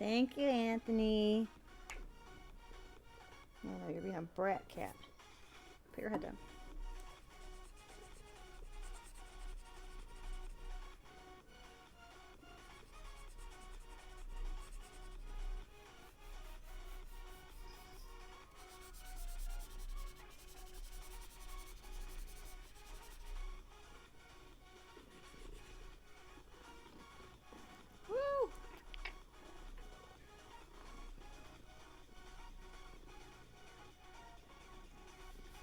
Thank you, Anthony. Oh no, you're being a brat cat. Put your head down. Woo!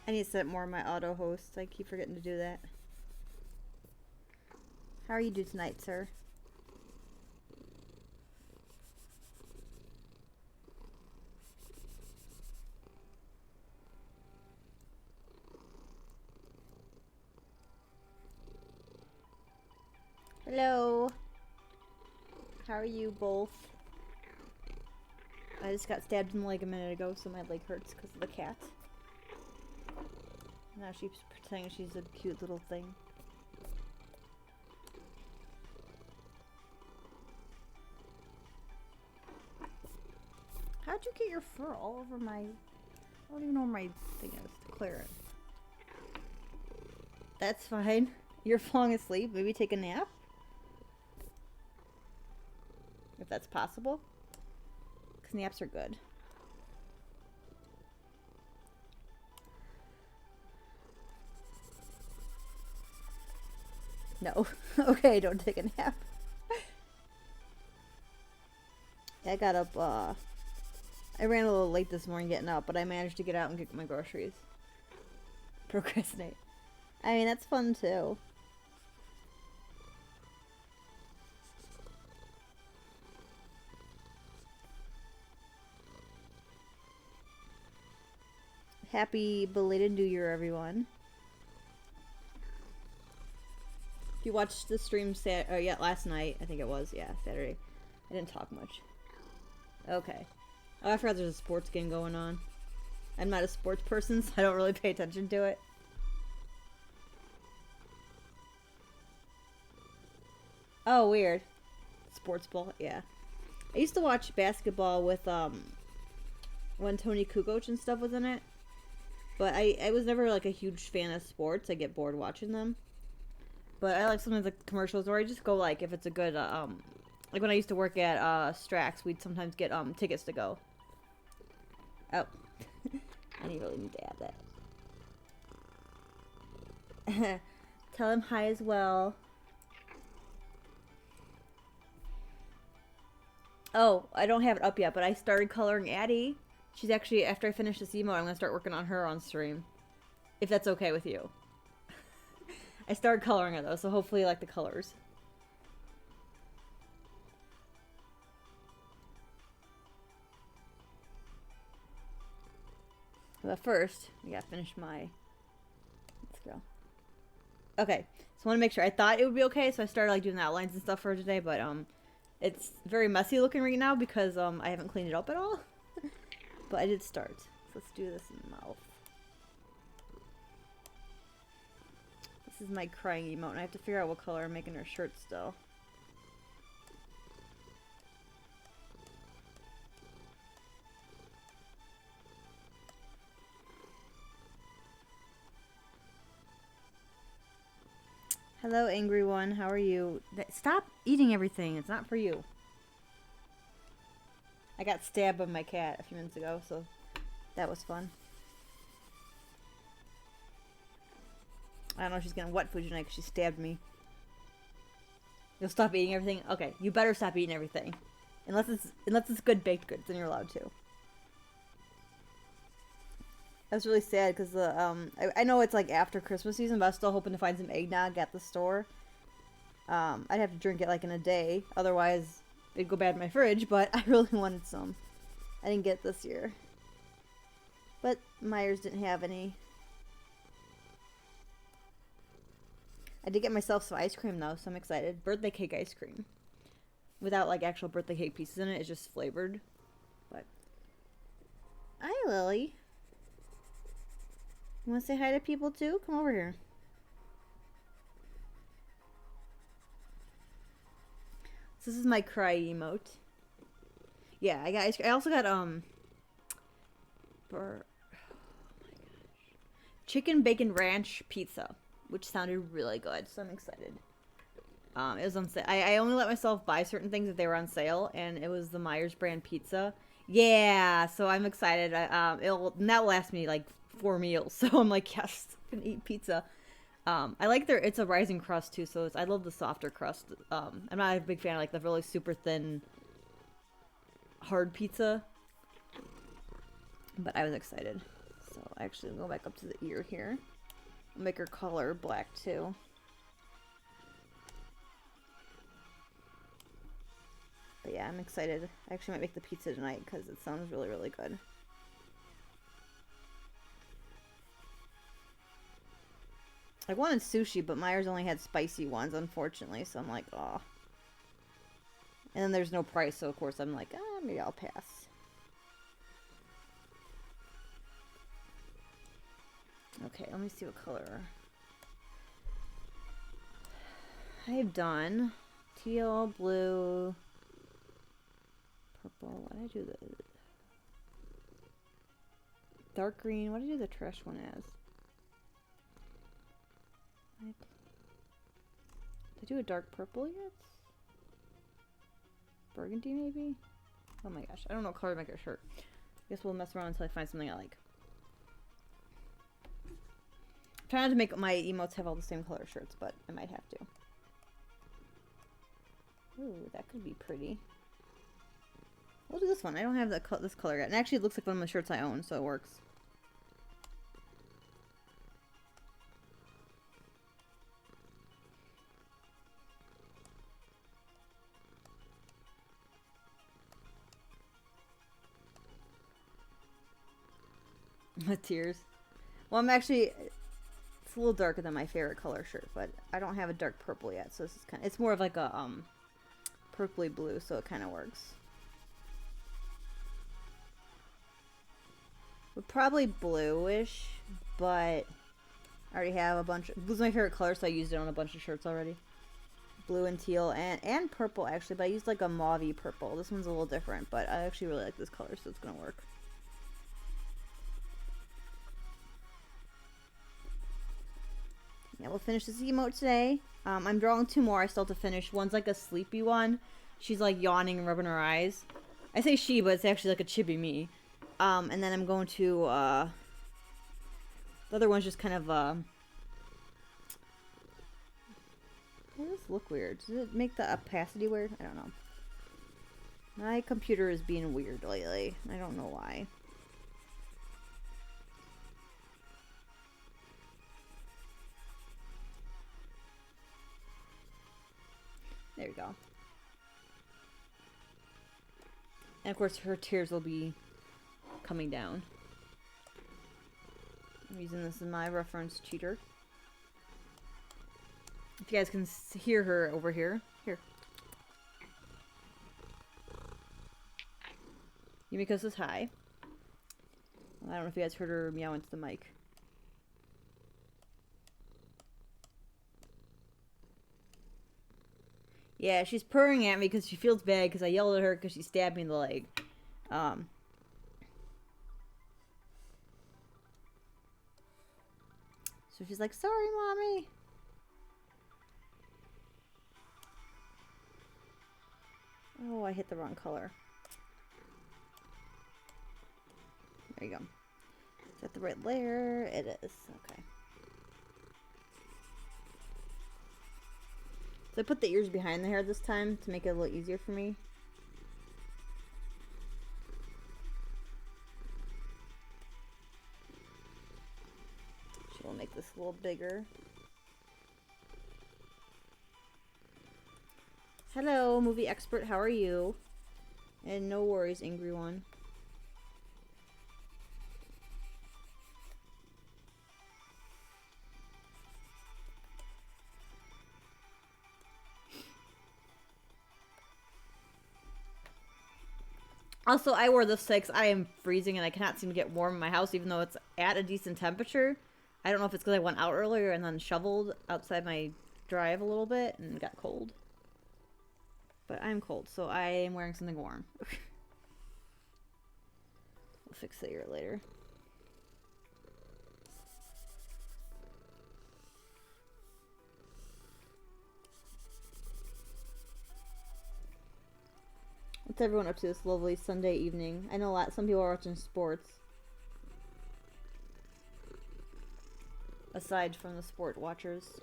I need to set more of my auto host. I keep forgetting to do that. How are you doing tonight, sir? Hello. How are you both? I just got stabbed in the leg a minute ago, so my leg hurts because of the cat. Now she's pretending she's a cute little thing. How'd you get your fur all over my... I don't even know where my thing is to clear it. That's fine. You're falling asleep. Maybe take a nap? If that's possible. Because naps are good. No. Okay, don't take a nap. I got up, I ran a little late this morning getting up, but I managed to get out and get my groceries. Procrastinate. I mean, that's fun too. Happy belated New Year, everyone. If you watched the stream last night, I think it was, yeah, Saturday. I didn't talk much. Okay. Oh, I forgot there's a sports game going on. I'm not a sports person, so I don't really pay attention to it. Oh, weird. Sports ball, yeah. I used to watch basketball with, when Tony Kukoc and stuff was in it. But I was never, like, a huge fan of sports. I get bored watching them. But I like sometimes the commercials, or I just go, like, if it's a good, like when I used to work at, Strax, we'd sometimes get, tickets to go. Oh. I really need to add that. Tell him hi as well. Oh, I don't have it up yet, but I started coloring Addie. She's actually, after I finish this emote, I'm going to start working on her on stream. If that's okay with you. I started coloring her though, so hopefully you like the colors. But first, we gotta finish my... Let's go. Okay, so I want to make sure. I thought it would be okay, so I started like doing the outlines and stuff for today, but it's very messy looking right now because I haven't cleaned it up at all. But I did start. So let's do this mouth. This is my crying emote, and I have to figure out what color I'm making her shirt still. Hello, angry one. How are you? Stop eating everything. It's not for you. I got stabbed by my cat a few minutes ago, so that was fun. I don't know if she's getting wet food tonight because she stabbed me. You'll stop eating everything? Okay, you better stop eating everything. Unless it's good baked goods, then you're allowed to. I was really sad because I know it's like after Christmas season, but I was still hoping to find some eggnog at the store. I'd have to drink it like in a day, otherwise it'd go bad in my fridge, but I really wanted some. I didn't get it this year. But Myers didn't have any. I did get myself some ice cream though, so I'm excited. Birthday cake ice cream. Without like actual birthday cake pieces in it, it's just flavored. But hi, Lily. You want to say hi to people too? Come over here. So this is my cry emote. Yeah, I also got chicken bacon ranch pizza, which sounded really good. So I'm excited. It was on sale. I only let myself buy certain things if they were on sale, and it was the Myers brand pizza. Yeah, so I'm excited. That will last me like 4 meals. So I'm like, yes, I can eat pizza. I like it's a rising crust too, so I love the softer crust. I'm not a big fan of like the really super thin, hard pizza, but I was excited. So actually, I'll go back up to the ear here. I'll make her color black too. But yeah, I'm excited. I actually might make the pizza tonight because it sounds really, really good. I wanted sushi, but Myers only had spicy ones, unfortunately, so I'm like, oh. And then there's no price, so of course I'm like, maybe I'll pass. Okay, let me see what color. I've done teal, blue, purple. What did I do the dark green? What did I do the trash one as? Did I do a dark purple yet? Burgundy maybe? Oh my gosh, I don't know what color to make a shirt. I guess we'll mess around until I find something I like. I'm trying to make my emotes have all the same color shirts, but I might have to. Ooh, that could be pretty. We'll do this one. I don't have this color yet. And actually, it looks like one of the shirts I own, so it works. Tears. Well, I'm actually... It's a little darker than my favorite color shirt, but I don't have a dark purple yet, so this is kind of... It's more of like a, purpley blue, so it kind of works. But probably bluish, but I already have a bunch of... Blue's my favorite color, so I used it on a bunch of shirts already. Blue and teal, and purple, actually, but I used like a mauve-y purple. This one's a little different, but I actually really like this color, so it's gonna work. Yeah, we'll finish this emote today. I'm drawing 2 more I still have to finish. One's like a sleepy one. She's like yawning and rubbing her eyes. I say she, but it's actually like a chibi me. And then I'm going to, the other one's just kind of, does this look weird? Does it make the opacity weird? I don't know. My computer is being weird lately. I don't know why. There we go. And of course her tears will be coming down. I'm using this in my reference cheater. If you guys can hear her over here. Here. Yumiko says hi. Well, I don't know if you guys heard her meow into the mic. Yeah, she's purring at me because she feels bad because I yelled at her because she stabbed me in the leg. So she's like, sorry, mommy. Oh, I hit the wrong color. There you go. Is that the right layer? It is. Okay. So I put the ears behind the hair this time to make it a little easier for me. We'll make this a little bigger. Hello, movie expert. How are you? And no worries, angry one. Also, I wore this because I am freezing and I cannot seem to get warm in my house, even though it's at a decent temperature. I don't know if it's because I went out earlier and then shoveled outside my drive a little bit and got cold. But I'm cold, so I am wearing something warm. fix it here later. What's everyone up to this lovely Sunday evening? I know some people are watching sports. Aside from the sport watchers.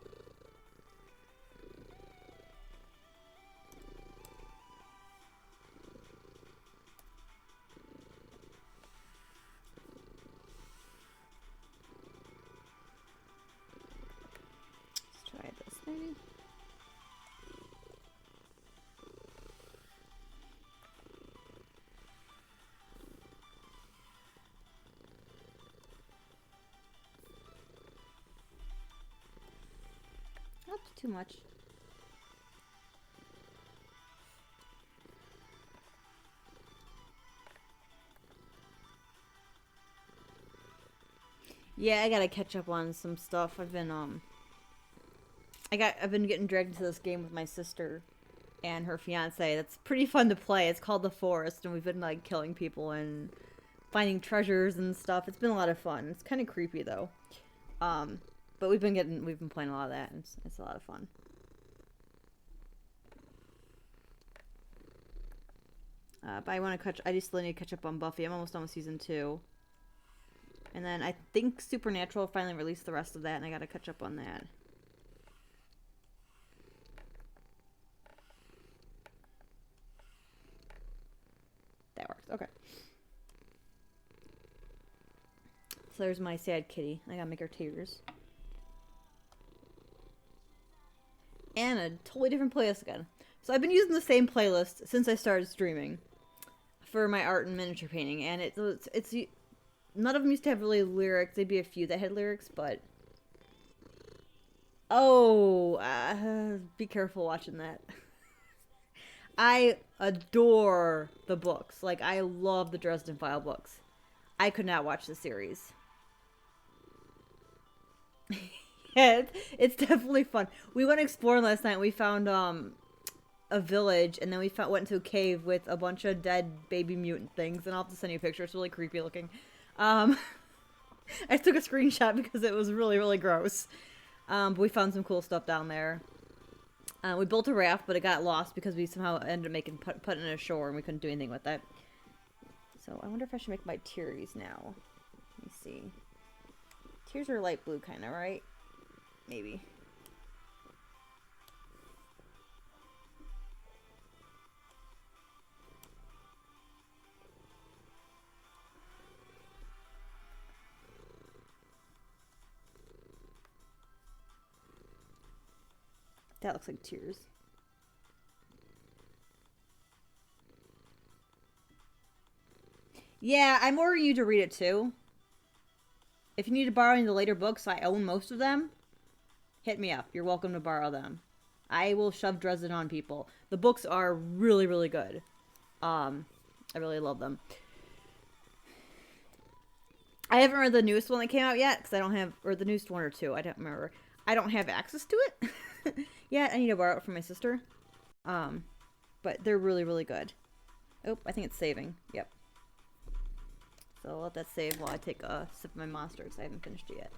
Let's try this maybe. Not too much. Yeah, I gotta catch up on some stuff. I've been getting dragged into this game with my sister and her fiance. That's pretty fun to play. It's called The Forest, and we've been like killing people and finding treasures and stuff. It's been a lot of fun. It's kind of creepy though. But we've been playing a lot of that, and it's a lot of fun. But I just still need to catch up on Buffy. I'm almost done with season 2. And then I think Supernatural finally released the rest of that, and I gotta catch up on that. That works. Okay. So there's my sad kitty. I gotta make her tears. And a totally different playlist again. So I've been using the same playlist since I started streaming for my art and miniature painting, and it's none of them used to have really lyrics. There'd be a few that had lyrics, but be careful watching that. I adore the books. Like, I love the Dresden File books. I could not watch the series. Yeah, it's definitely fun. We went exploring last night. We found a village, and then we went into a cave with a bunch of dead baby mutant things. And I'll have to send you a picture. It's really creepy looking. I took a screenshot because it was really, really gross. But we found some cool stuff down there. We built a raft, but it got lost because we somehow ended up putting it ashore, and we couldn't do anything with it. So I wonder if I should make my tears now. Let me see. Tears are light blue, kind of, right? Maybe. That looks like tears. Yeah, I'm ordering you to read it too. If you need to borrow any of the later books, I own most of them. Hit me up. You're welcome to borrow them. I will shove Dresden on people. The books are really, really good. I really love them. I haven't read the newest one that came out yet, because I don't have, or the newest one or two, I don't remember. I don't have access to it yet. I need to borrow it from my sister. But they're really, really good. Oh, I think it's saving. Yep. So I'll let that save while I take a sip of my monster, because I haven't finished it yet.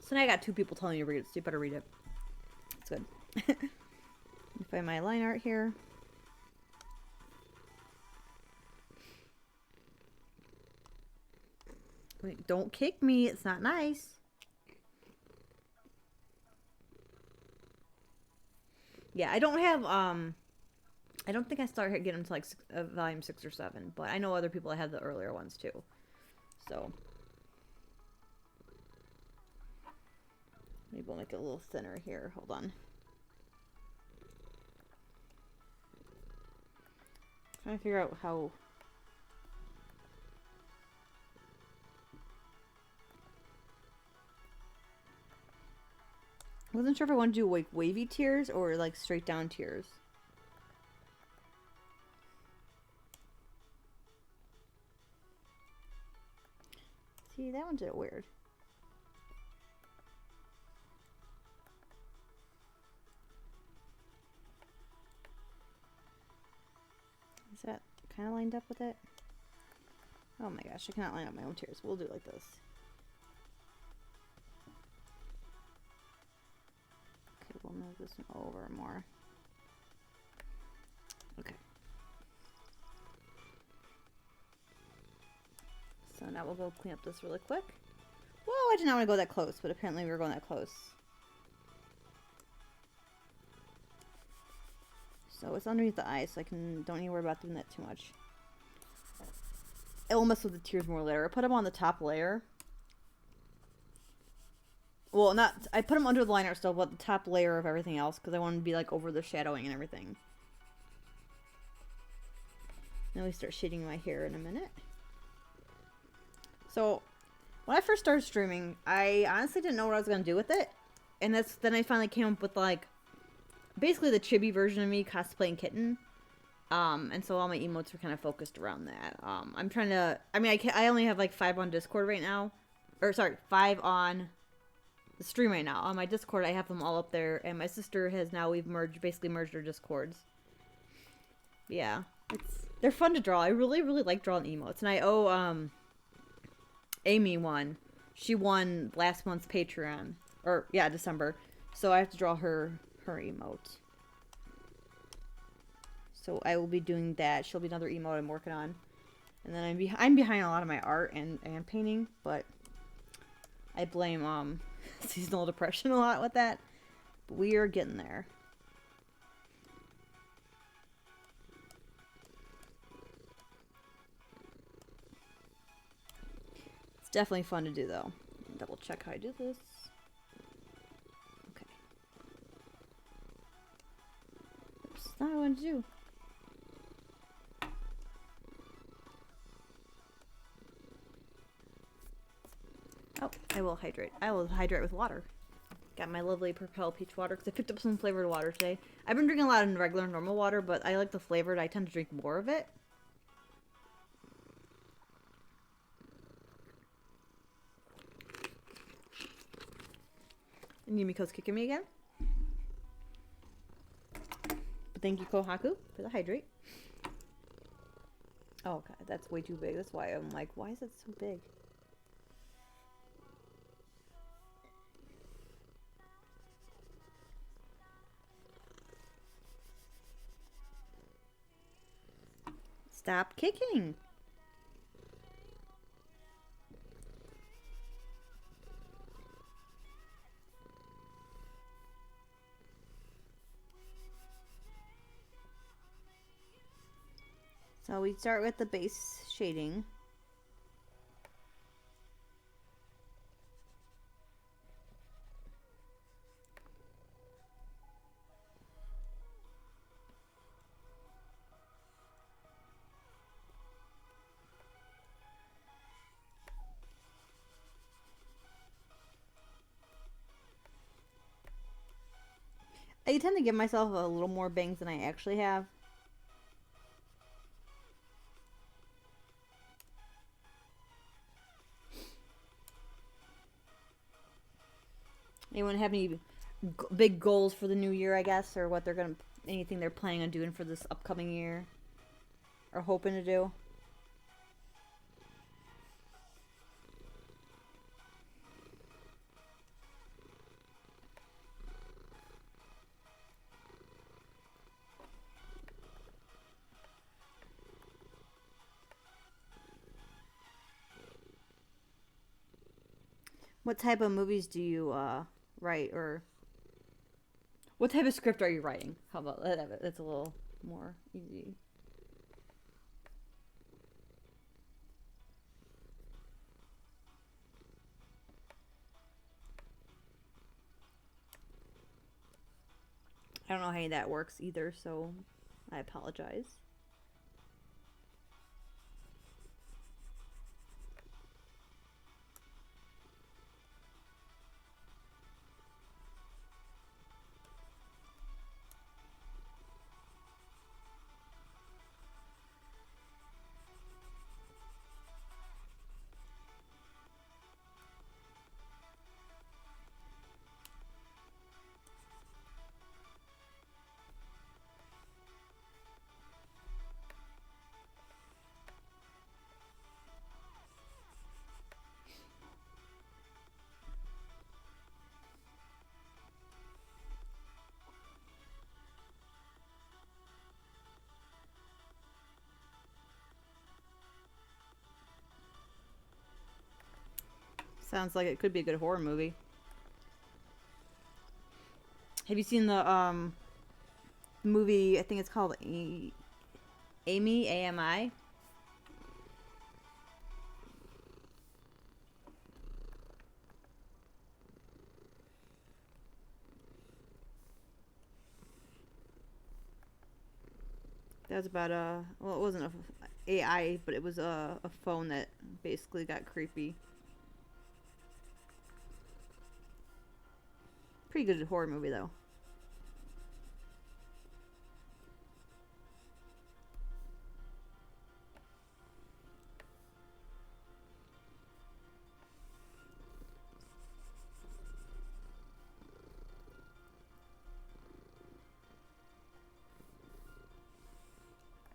So now I got 2 people telling me to read it, so you better read it. It's good. Let me find my line art here. Wait, don't kick me. It's not nice. Yeah, I don't have, I don't think I started getting to like volume 6 or 7, but I know other people that had the earlier ones too. So maybe we'll make it a little thinner here. Hold on. Trying to figure out how. I wasn't sure if I wanted to do like wavy tears or like straight down tears. See, that one's a bit weird. Is that kind of lined up with it? Oh my gosh, I cannot line up my own tears. We'll do it like this. Okay, we'll move this one over more. Okay. So now we'll go clean up this really quick. Whoa, I did not want to go that close, but apparently we were going that close. So it's underneath the eye, so I don't need to worry about doing that too much. It will mess with the tears more later. I put them on the top layer. Well, I put them under the liner still, but the top layer of everything else, because I want to be like over the shadowing and everything. Then we start shading my hair in a minute. So, when I first started streaming, I honestly didn't know what I was going to do with it. And then I finally came up with like, basically the chibi version of me cosplaying Kitten. And so all my emotes were kind of focused around that. I'm trying to, I only have like 5 on Discord right now. Or sorry, 5 on the stream right now. On my Discord, I have them all up there. And my sister has now, we've basically merged our Discords. Yeah, they're fun to draw. I really, really like drawing emotes. And I owe, Amy one. She won last month's Patreon. Or, yeah, December. So I have to draw her emote. So I will be doing that. She'll be another emote I'm working on. And then I'm behind a lot of my art and painting, but I blame seasonal depression a lot with that. But we are getting there. It's definitely fun to do though. Double check how I do this. Okay. Oops, not what I wanted to do. Oh, I will hydrate. I will hydrate with water. Got my lovely Propel Peach water because I picked up some flavored water today. I've been drinking a lot of regular normal water, but I like the flavored. I tend to drink more of it. And Yumiko's kicking me again. But thank you, Kohaku, for the hydrate. Oh god, that's way too big. That's why I'm like, why is it so big? Stop kicking! So we start with the base shading. I tend to give myself a little more bangs than I actually have. Anyone have any big goals for the new year, I guess, or what anything they're planning on doing for this upcoming year, or hoping to do? What type of movies do you write, or what type of script are you writing? How about that? That's a little more easy. I don't know how any of that works either, so I apologize. Sounds like it could be a good horror movie. Have you seen the movie? I think it's called Amy, AMI. That was about well, it wasn't a AI, but it was a phone that basically got creepy. Pretty good horror movie though.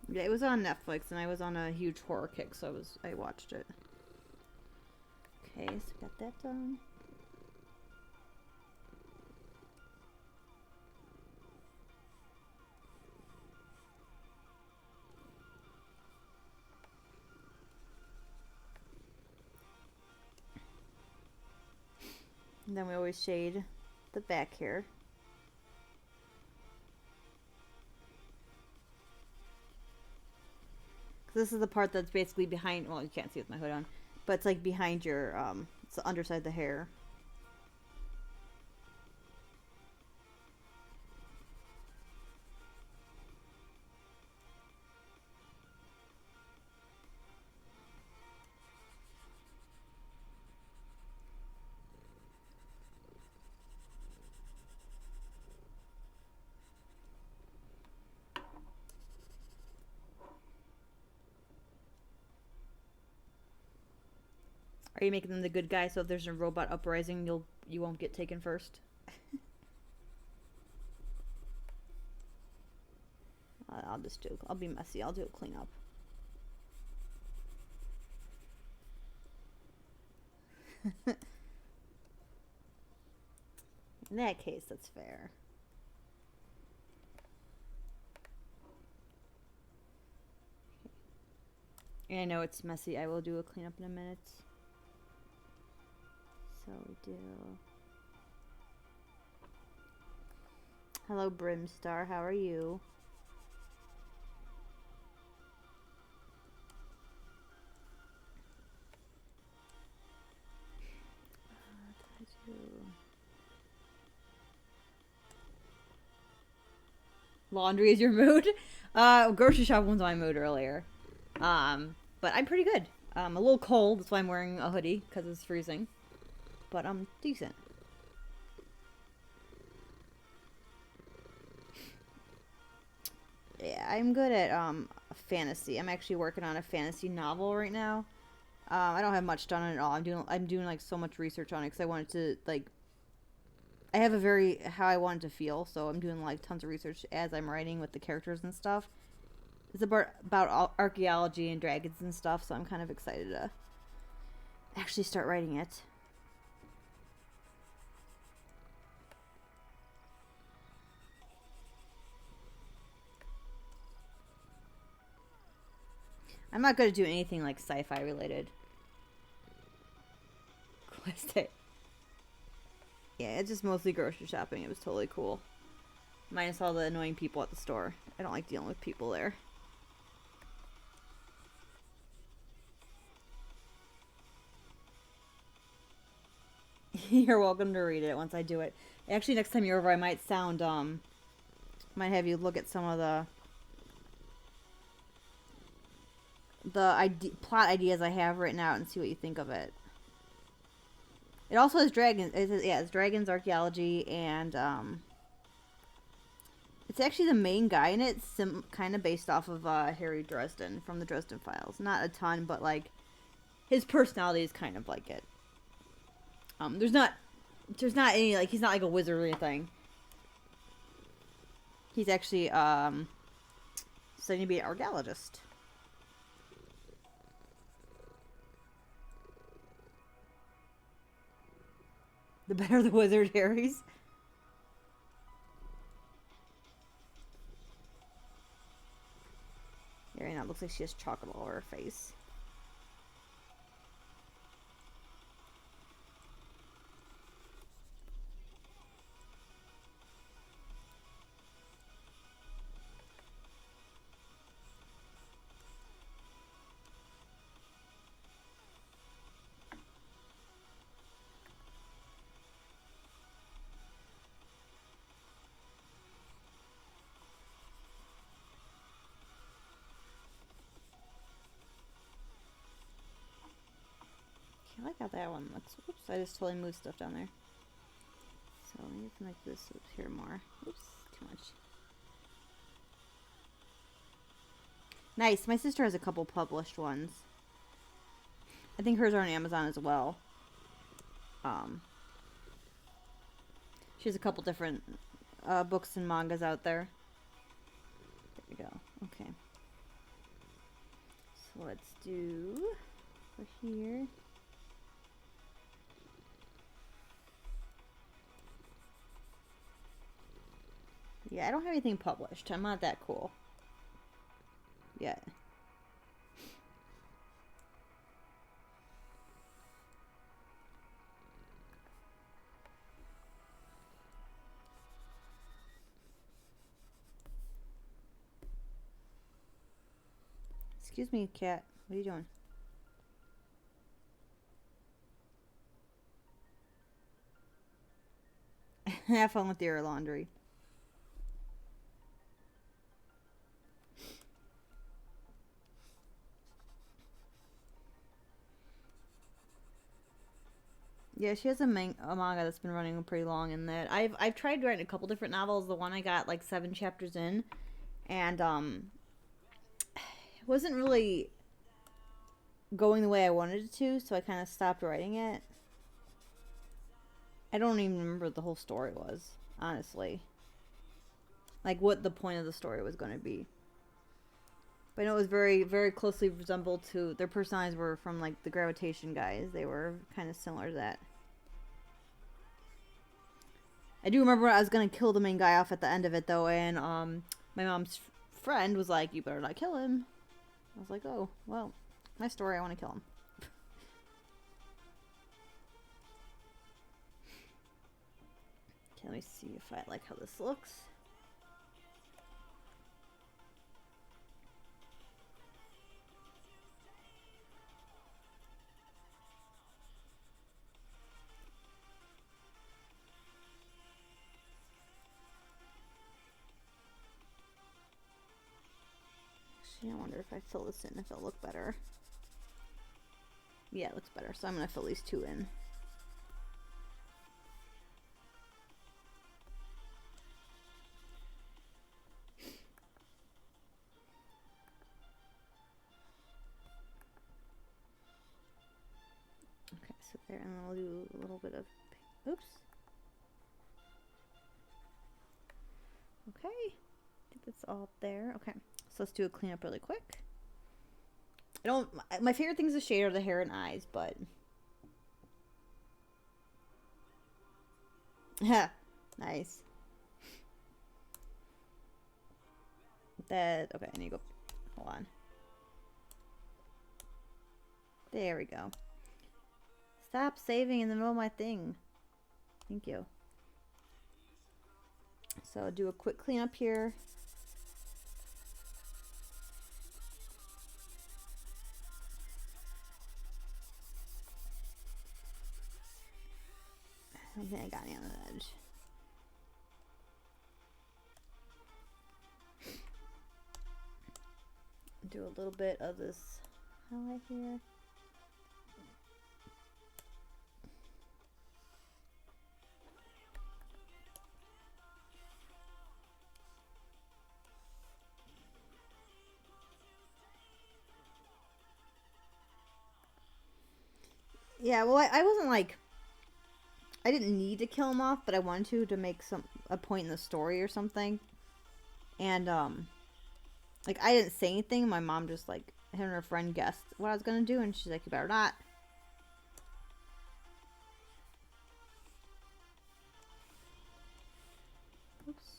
Yeah, it was on Netflix, and I was on a huge horror kick, so I watched it. Okay, so got that done. And then we always shade the back here. This is the part that's basically behind. Well, you can't see with my hood on, but it's like behind your it's the underside of the hair. Are you making them the good guy so if there's a robot uprising, you won't get taken first? I'll be messy. I'll do a cleanup. In that case, that's fair. And I know it's messy. I will do a cleanup in a minute. So we do. Hello, Brimstar. How are you? Laundry is your mood? Grocery shopping was my mood earlier. But I'm pretty good. A little cold, that's why I'm wearing a hoodie, because it's freezing. But I'm decent. Yeah, I'm good at fantasy. I'm actually working on a fantasy novel right now. I don't have much done on it at all. I'm doing like so much research on it because I wanted to like I have a very how I want it to feel, so I'm doing like tons of research as I'm writing with the characters and stuff. It's about archaeology and dragons and stuff, so I'm kind of excited to actually start writing it. I'm not going to do anything like sci-fi related. Quest day. Yeah, it's just mostly grocery shopping. It was totally cool. Minus all the annoying people at the store. I don't like dealing with people there. You're welcome to read it once I do it. Actually, next time you're over, I might might have you look at some of the plot ideas I have written out and see what you think of it. It also has dragons. It's dragons, archaeology, and it's actually the main guy in it. Kind of based off of Harry Dresden from the Dresden Files. Not a ton, but like his personality is kind of like it. There's not any like he's not like a wizard or anything. He's actually studying to be an archaeologist. The better the wizard, Harry's. Harry now looks like she has chocolate all over her face. I like how that one looks. Oops, I just totally moved stuff down there. So maybe I can make this up here more. Oops, too much. Nice. My sister has a couple published ones. I think hers are on Amazon as well. She has a couple different books and mangas out there. There we go. Okay. So let's do over here. Yeah, I don't have anything published. I'm not that cool yet. Excuse me, cat. What are you doing? Have fun with your laundry. Yeah, she has a manga that's been running pretty long in that. I've tried writing a couple different novels. The one I got like 7 chapters in, and it wasn't really going the way I wanted it to, so I kind of stopped writing it. I don't even remember what the whole story was, honestly. Like what the point of the story was going to be. But I know it was very, very closely resembled to... Their personalities were from like the Gravitation guys. They were kind of similar to that. I do remember I was going to kill the main guy off at the end of it, though, and my mom's friend was like, you better not kill him. I was like, oh, well, my story, I want to kill him. Okay, let me see if I like how this looks. Actually, I wonder if I fill this in, if it'll look better. Yeah, it looks better, so I'm going to fill these 2 in. Okay, so there, and then I'll do a little bit of... Oops. Okay, I think that's all there. Okay, so let's do a cleanup really quick. I don't... My favorite things to shade are the hair and eyes, but... Yeah, nice. That... Okay, I need to go... Hold on. There we go. Stop saving in the middle of my thing. Thank you. So do a quick cleanup here. I don't think I got any on the edge. Do a little bit of this highlight here. Yeah, well, I wasn't like... I didn't need to kill him off, but I wanted to make a point in the story or something. And, like, I didn't say anything. My mom just, like, him and her friend guessed what I was gonna do, and she's like, you better not. Oops.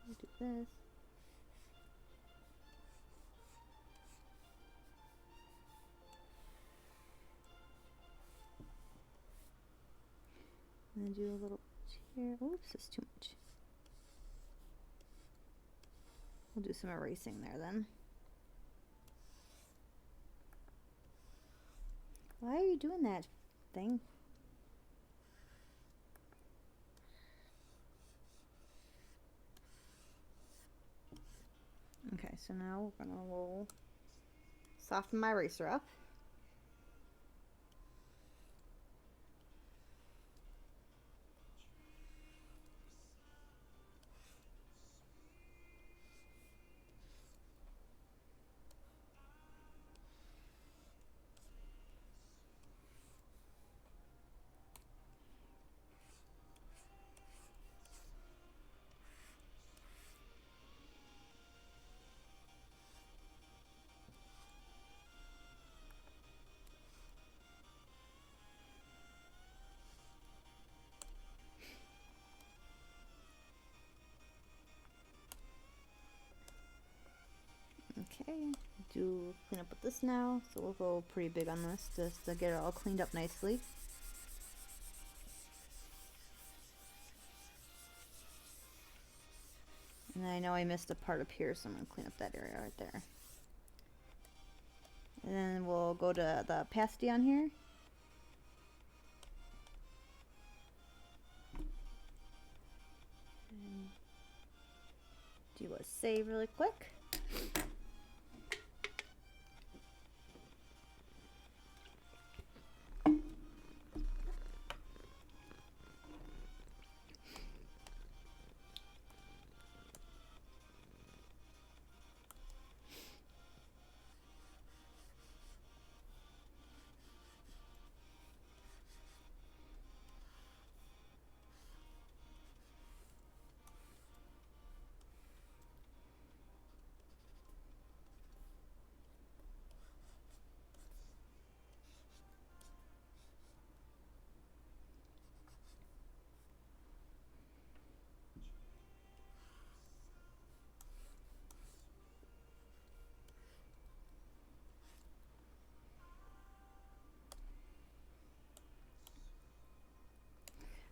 Do this. And then do a little here. Oops, that's too much. We'll do some erasing there then. Why are you doing that thing? Okay, so now we're gonna roll Soften my eraser up. Okay, do clean up with this now, so we'll go pretty big on this just to get it all cleaned up nicely. And I know I missed a part up here, so I'm going to clean up that area right there. And then we'll go to the opacity on here. And do a save really quick.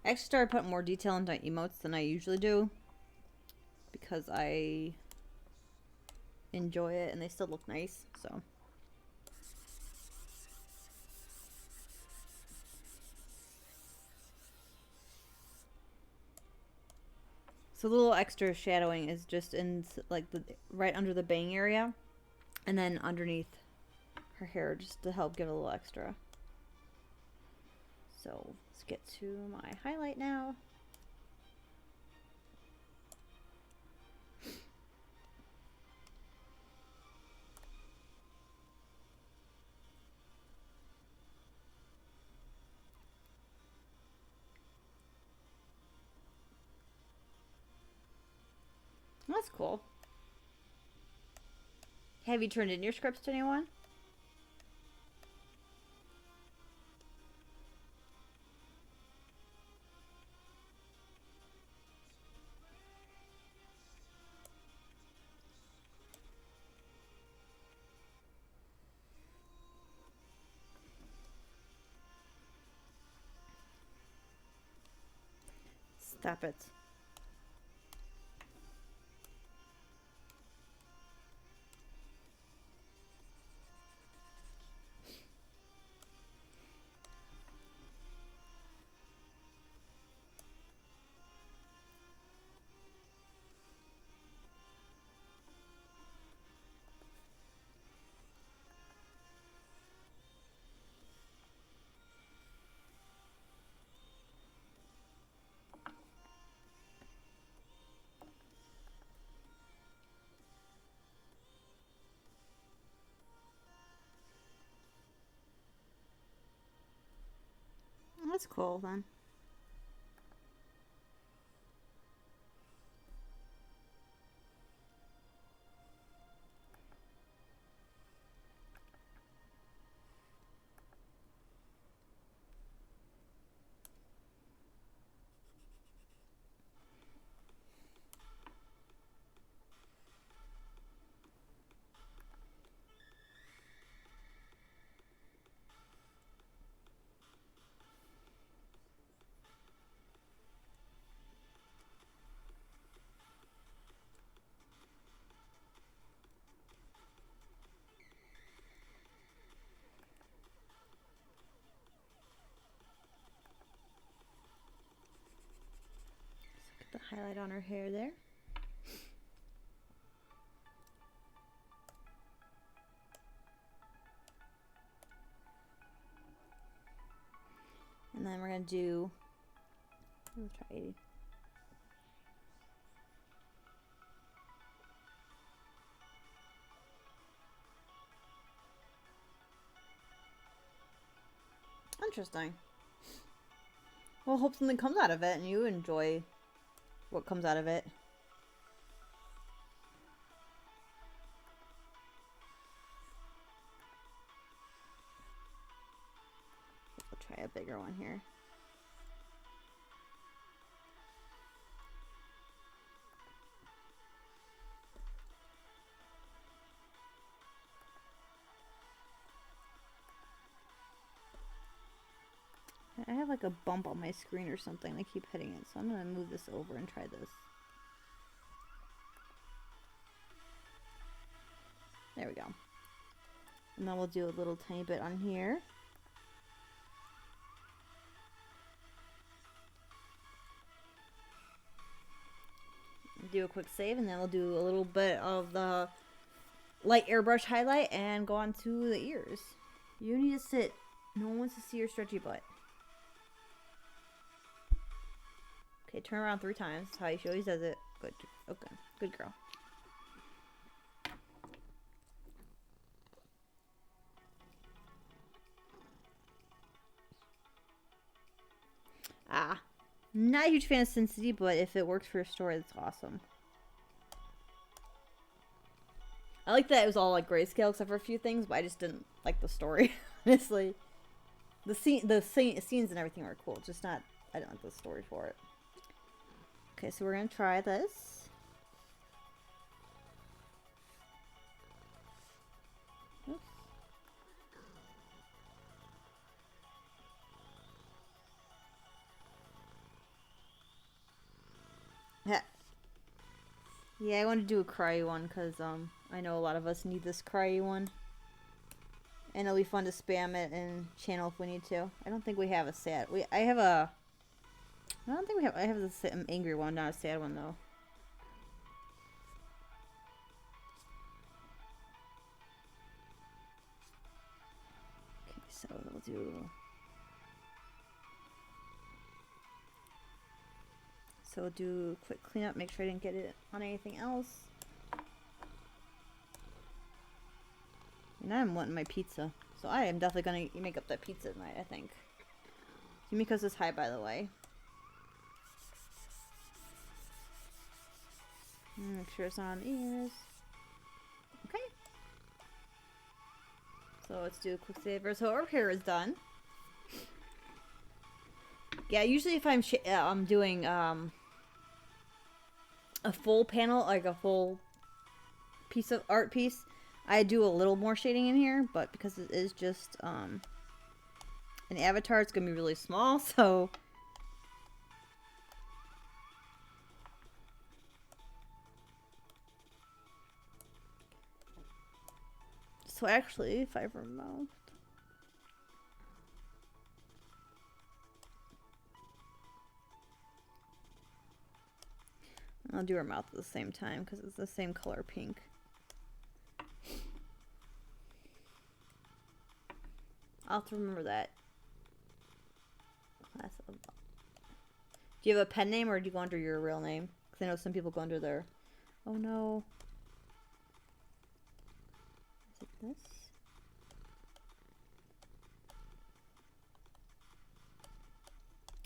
I actually started putting more detail into emotes than I usually do because I enjoy it and they still look nice, so. So the little extra shadowing is just in like the right under the bang area and then underneath her hair just to help give it a little extra. So let's get to my highlight now. That's cool. Have you turned in your scripts to anyone? Stop it. That's cool then. Get the highlight on her hair there. do... Let's try 80. Interesting. Well, hope something comes out of it and you enjoy what comes out of it. We'll try a bigger one here. I have like a bump on my screen or something. I keep hitting it, so I'm gonna move this over and try this. There we go. And then we'll do a little tiny bit on here. Do a quick save, and then we'll do a little bit of the light airbrush highlight and go on to the ears. You need to sit. No one wants to see your stretchy butt. Okay, turn around 3 times. That's how she always does it. Good. Okay. Good girl. Ah. Not a huge fan of Sin City, but if it works for your story, that's awesome. I like that it was all like grayscale except for a few things, but I just didn't like the story, honestly. The scenes and everything were cool, just not, I didn't like the story for it. Okay, so we're gonna try this. Oops. Yeah, I want to do a cry one because I know a lot of us need this cry one. And it'll be fun to spam it in channel if we need to. I don't think we have a sad. I don't think we have. I have this angry one, not a sad one though. Okay, so we'll do. So we'll do a quick cleanup. Make sure I didn't get it on anything else. Now I'm wanting my pizza. So I am definitely gonna make up that pizza tonight, I think. Yumiko's is high, by the way. Make sure it's not on the ears. Okay. So let's do a quick saver. So our hair is done. Yeah, usually if I'm doing a full panel, like a full piece of art piece, I do a little more shading in here, but because it is just an avatar, it's gonna be really small, so actually if I removed, I'll do her mouth at the same time because it's the same color pink. I'll have to remember that. Do you have a pen name or do you go under your real name? Because I know some people go under their... Oh no. Is it this?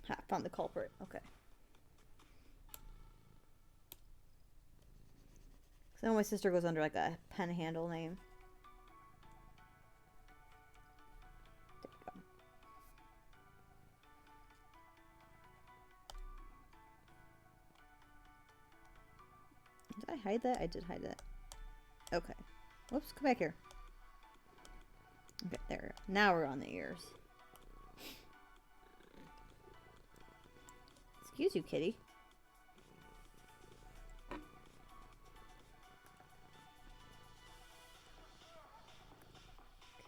Ha, found the culprit. Okay. Because I know my sister goes under like a pen handle name. Did I hide that? I did hide that. Okay. Whoops, come back here. Okay, there. Now we're on the ears. Excuse you, kitty. Okay,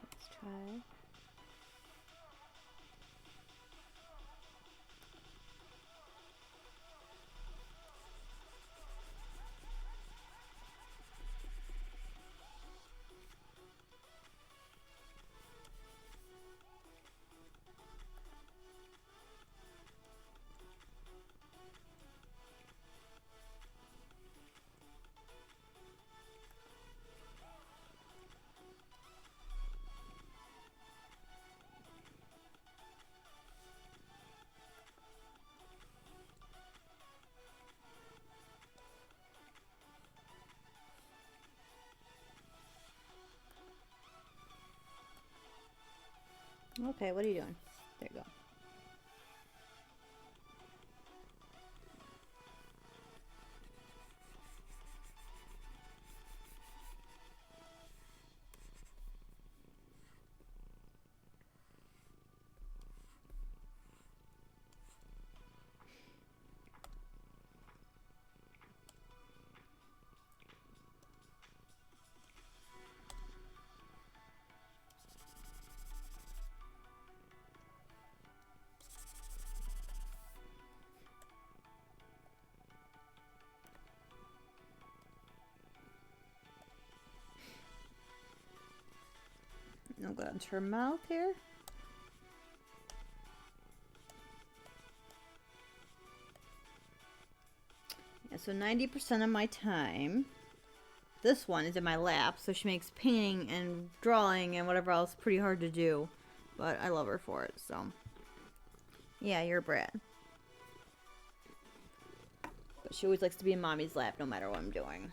let's try. Okay, what are you doing? There you go. I'll go into her mouth here. Yeah, so 90% of my time, this one is in my lap, so she makes painting and drawing and whatever else pretty hard to do. But I love her for it, so. Yeah, you're a brat. But she always likes to be in mommy's lap no matter what I'm doing.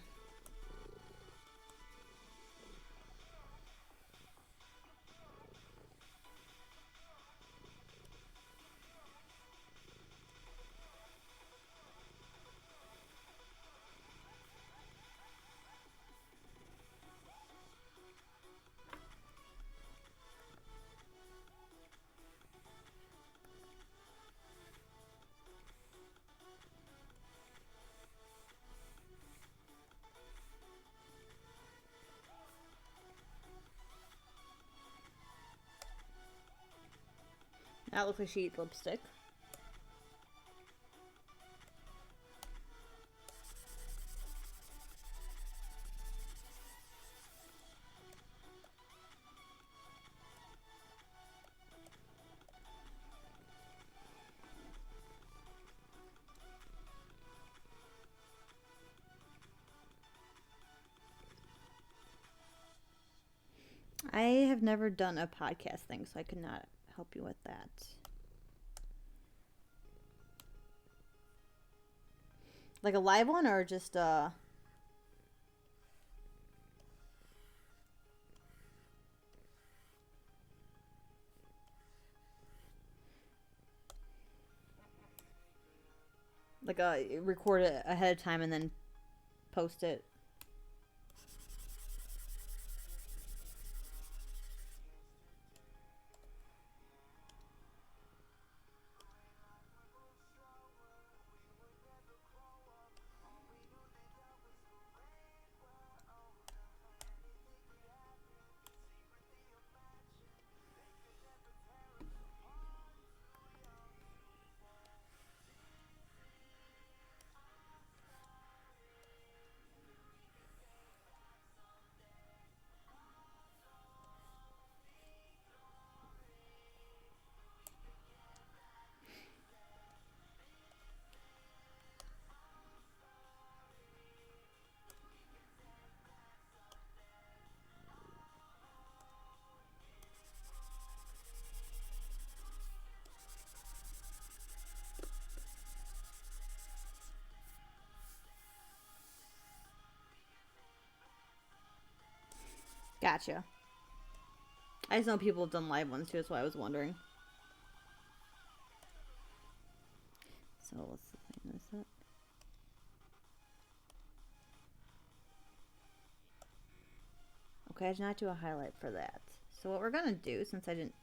That looks like she eats lipstick. I have never done a podcast thing, so I could not help you with that. Like a live one or just like a record it ahead of time and then post it? Gotcha. I just know people have done live ones too, that's why I was wondering. So let's clean this up. Okay, I did not do a highlight for that. So what we're gonna do, since I didn't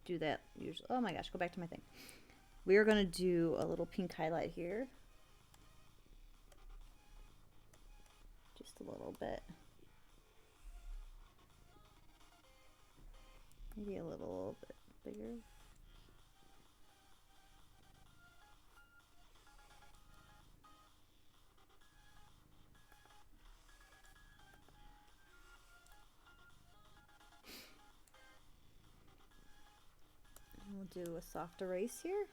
do that usually, oh my gosh, go back to my thing. We are gonna do a little pink highlight here. Just a little bit. Maybe a little bit bigger. We'll do a soft erase here.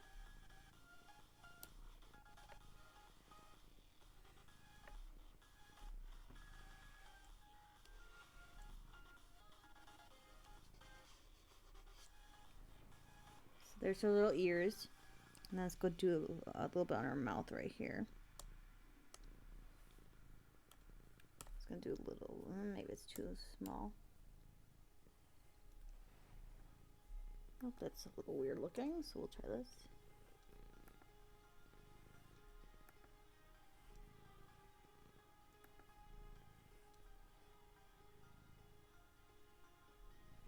So there's her little ears. And let's go do a little bit on her mouth right here. It's gonna do a little, maybe it's too small. Oh, that's a little weird looking, so we'll try this.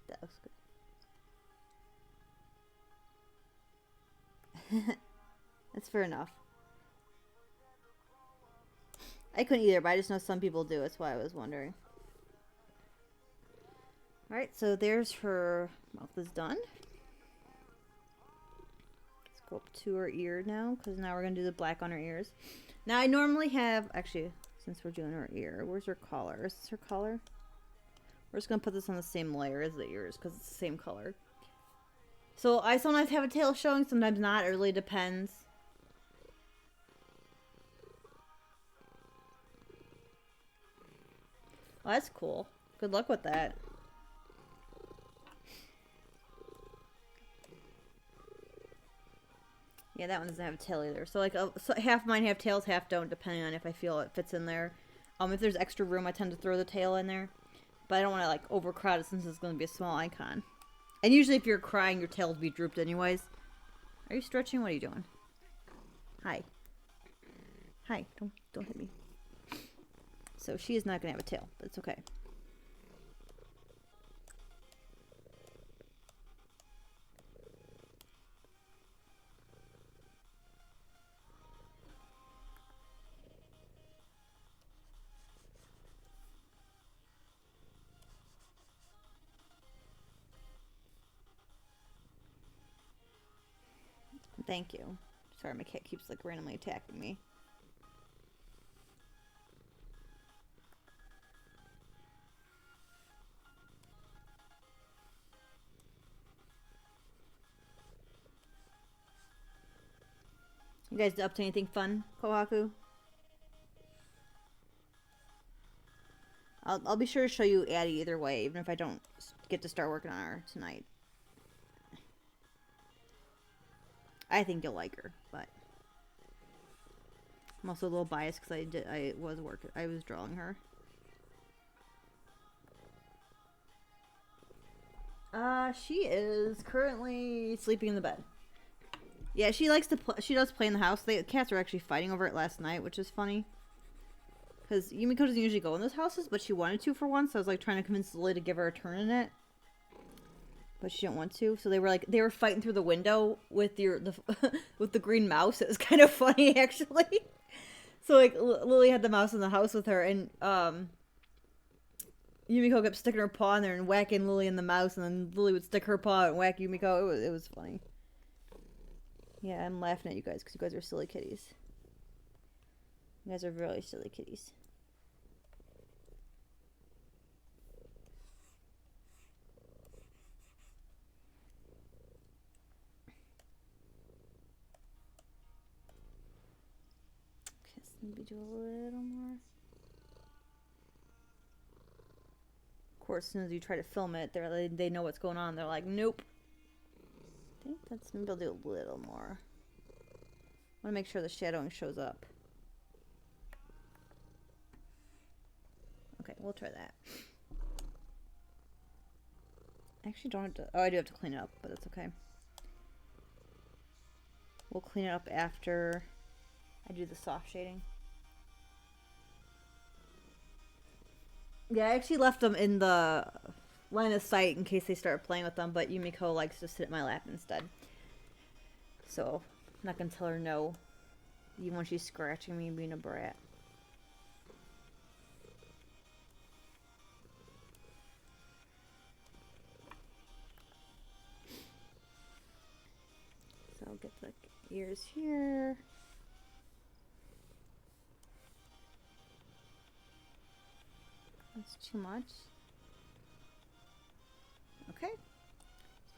That looks good. That's fair enough. I couldn't either, but I just know some people do. That's why I was wondering. Alright, so there's her mouth is done. Let's go up to her ear now, because now we're going to do the black on her ears. Now, I normally have, actually, since we're doing her ear, where's her collar? Is this her collar? We're just going to put this on the same layer as the ears, because it's the same color. So, I sometimes have a tail showing, sometimes not. It really depends. Oh, that's cool. Good luck with that. Yeah, that one doesn't have a tail either. So, like, so half of mine have tails, half don't, depending on if I feel it fits in there. If there's extra room, I tend to throw the tail in there. But I don't want to, like, overcrowd it since it's going to be a small icon. And usually if you're crying, your tail will be drooped anyways. Are you stretching? What are you doing? Hi. Hi. Don't hit me. So she is not going to have a tail, but it's okay. Thank you. Sorry, my cat keeps, like, randomly attacking me. You guys up to anything fun, Kohaku? I'll be sure to show you Addie either way, even if I don't get to start working on her tonight. I think you'll like her, but I'm also a little biased because I was drawing her. She is currently sleeping in the bed. Yeah, she likes to play. She does play in the house. The cats were actually fighting over it last night, which is funny. Because Yumiko doesn't usually go in those houses, but she wanted to for once. So I was like trying to convince Lily to give her a turn in it, but she didn't want to. So they were fighting through the window with with the green mouse. It was kind of funny actually. So like Lily had the mouse in the house with her, and Yumiko kept sticking her paw in there and whacking Lily in the mouse, and then Lily would stick her paw and whack Yumiko. It was funny. Yeah, I'm laughing at you guys because you guys are silly kitties. You guys are really silly kitties. Okay, so maybe do a little more. Of course, as soon as you try to film it, they know what's going on. They're like, nope. I think maybe I'll do a little more. I want to make sure the shadowing shows up. Okay, we'll try that. I actually don't have to... Oh, I do have to clean it up, but that's okay. We'll clean it up after I do the soft shading. Yeah, I actually left them in the line of sight in case they start playing with them, but Yumiko likes to sit at my lap instead. So, I'm not going to tell her no, even when she's scratching me and being a brat. So I'll get the ears here. That's too much. Okay.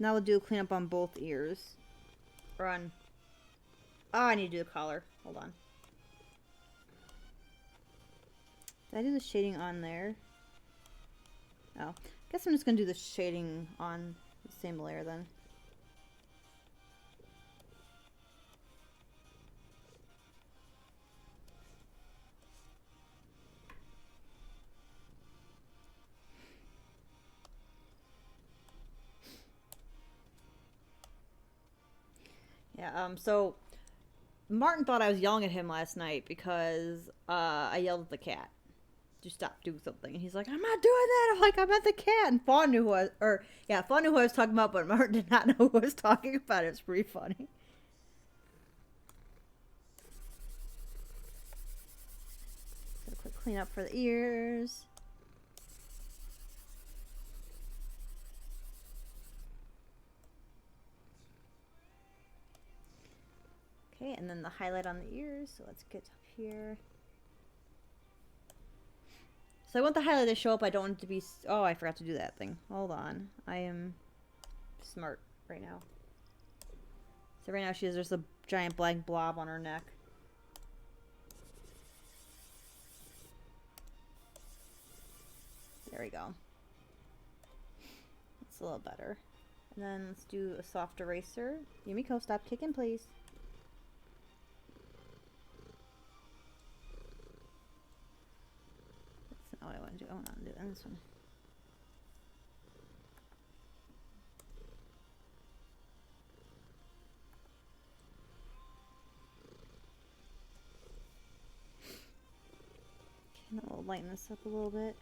Now we'll do a cleanup on both ears. Or on... Oh, I need to do the collar. Hold on. Did I do the shading on there? Oh. I guess I'm just going to do the shading on the same layer then. Yeah. So Martin thought I was yelling at him last night because I yelled at the cat to stop doing something, and he's like, "I'm not doing that." I'm like, "I'm at the cat," and Fawn knew who I was, or yeah, Fawn knew who I was talking about, but Martin did not know who I was talking about. It was pretty funny. So quick clean up for the ears. Okay, and then the highlight on the ears. So let's get up here. So I want the highlight to show up. I don't want it to be... Oh, I forgot to do that thing. Hold on. I am smart right now. So right now she has just a giant black blob on her neck. There we go. That's a little better. And then let's do a soft eraser. Yumiko, stop kicking, please. That's not what I want to do. I want to do this one. Okay, then we'll lighten this up a little bit.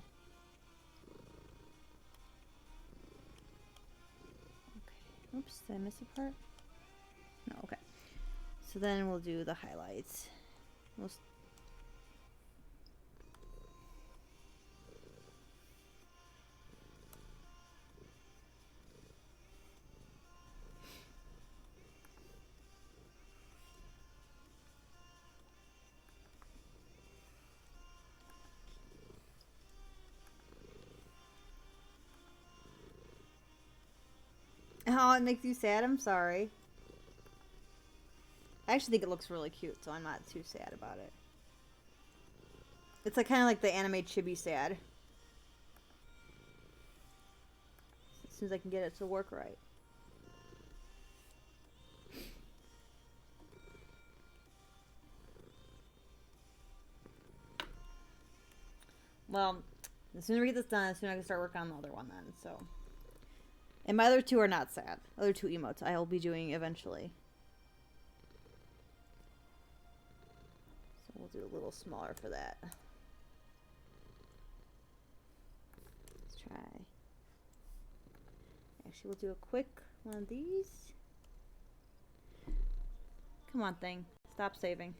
Okay. Oops, did I miss a part? No, okay. So then we'll do the highlights. We'll Oh, it makes you sad? I'm sorry. I actually think it looks really cute, so I'm not too sad about it. It's like kind of like the anime chibi sad. As soon as I can get it to work right. Well, the sooner we get this done, the sooner I can start working on the other one then, so. And my other two are not sad. Other two emotes I will be doing eventually. So we'll do a little smaller for that. Let's try. Actually, we'll do a quick one of these. Come on, thing. Stop saving.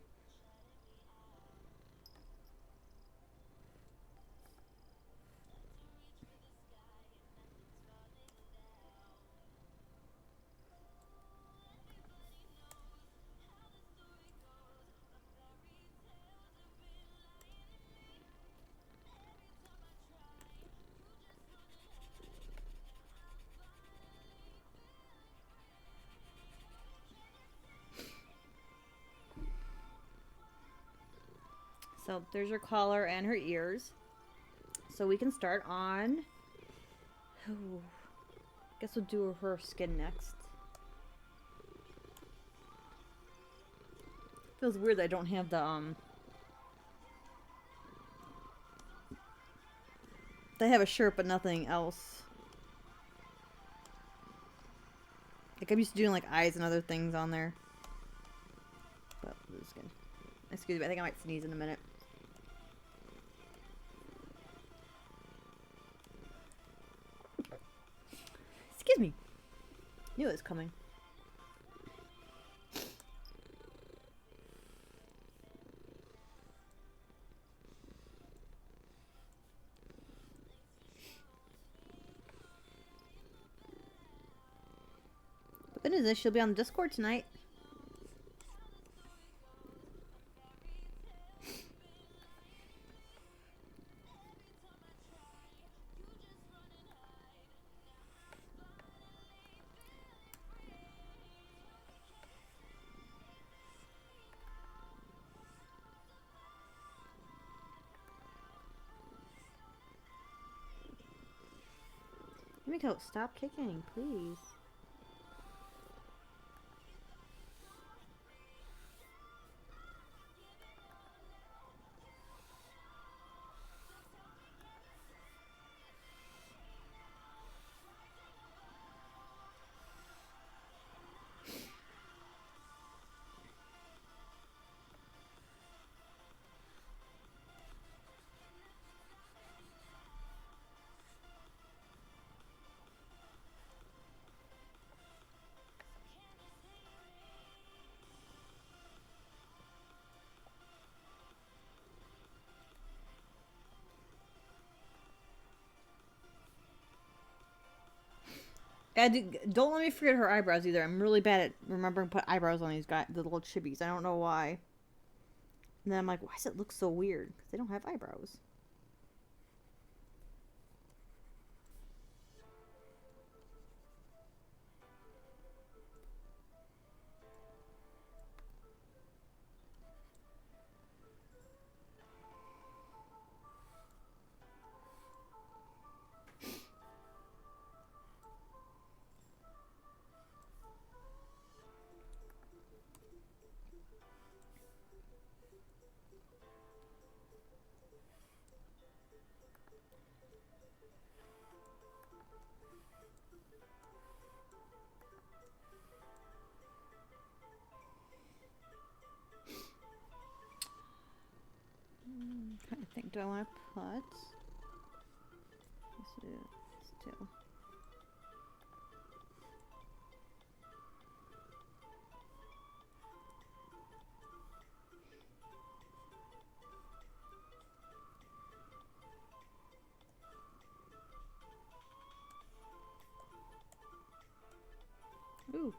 So there's her collar and her ears. So we can start on... Ooh, guess we'll do her skin next. Feels weird that I don't have the, They have a shirt but nothing else. Like I'm used to doing like eyes and other things on there. But this is good. Excuse me, I think I might sneeze in a minute. Excuse me. Knew it was coming. The good news is she'll be on the Discord tonight. Miko, stop kicking, please. Don't let me forget her eyebrows either. I'm really bad at remembering to put eyebrows on these guys, the little chibis. I don't know why. And then I'm like, why does it look so weird? Because they don't have eyebrows. I'm trying to think. Do I want to put? Let's do this too. Ooh.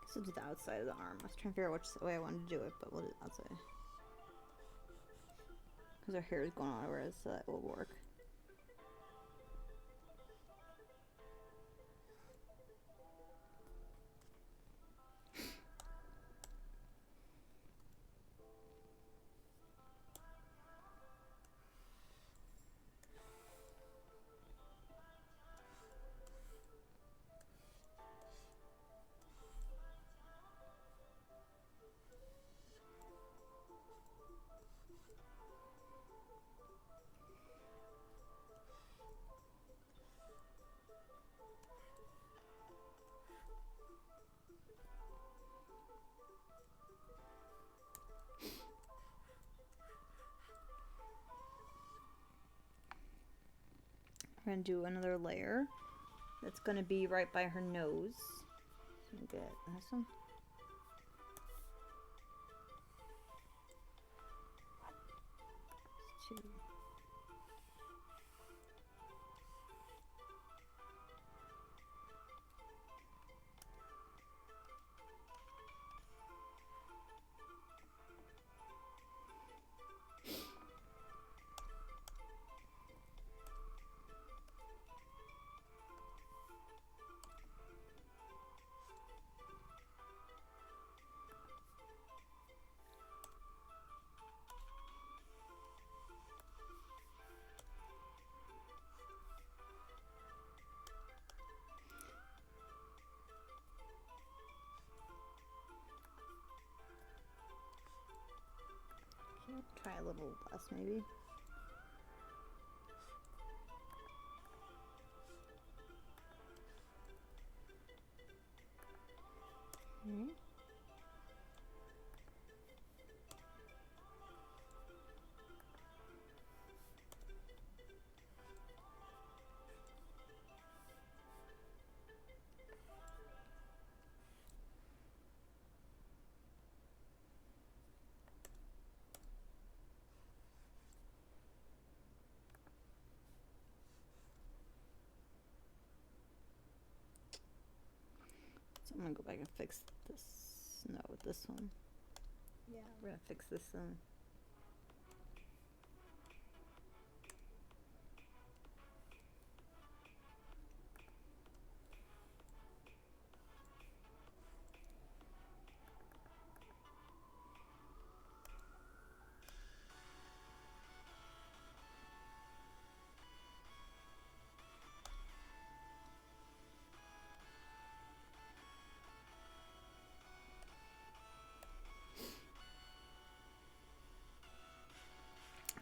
Guess we'll do the outside of the arm. I was trying to figure out which way I wanted to do it, but we'll do it outside. Because her hair is going on everywhere, so that will work. We're going to do another layer that's going to be right by her nose. So we get this one. Two. Try a little less, maybe. Okay. So I'm gonna go back and fix this. No, with this one. Yeah, we're gonna fix this one.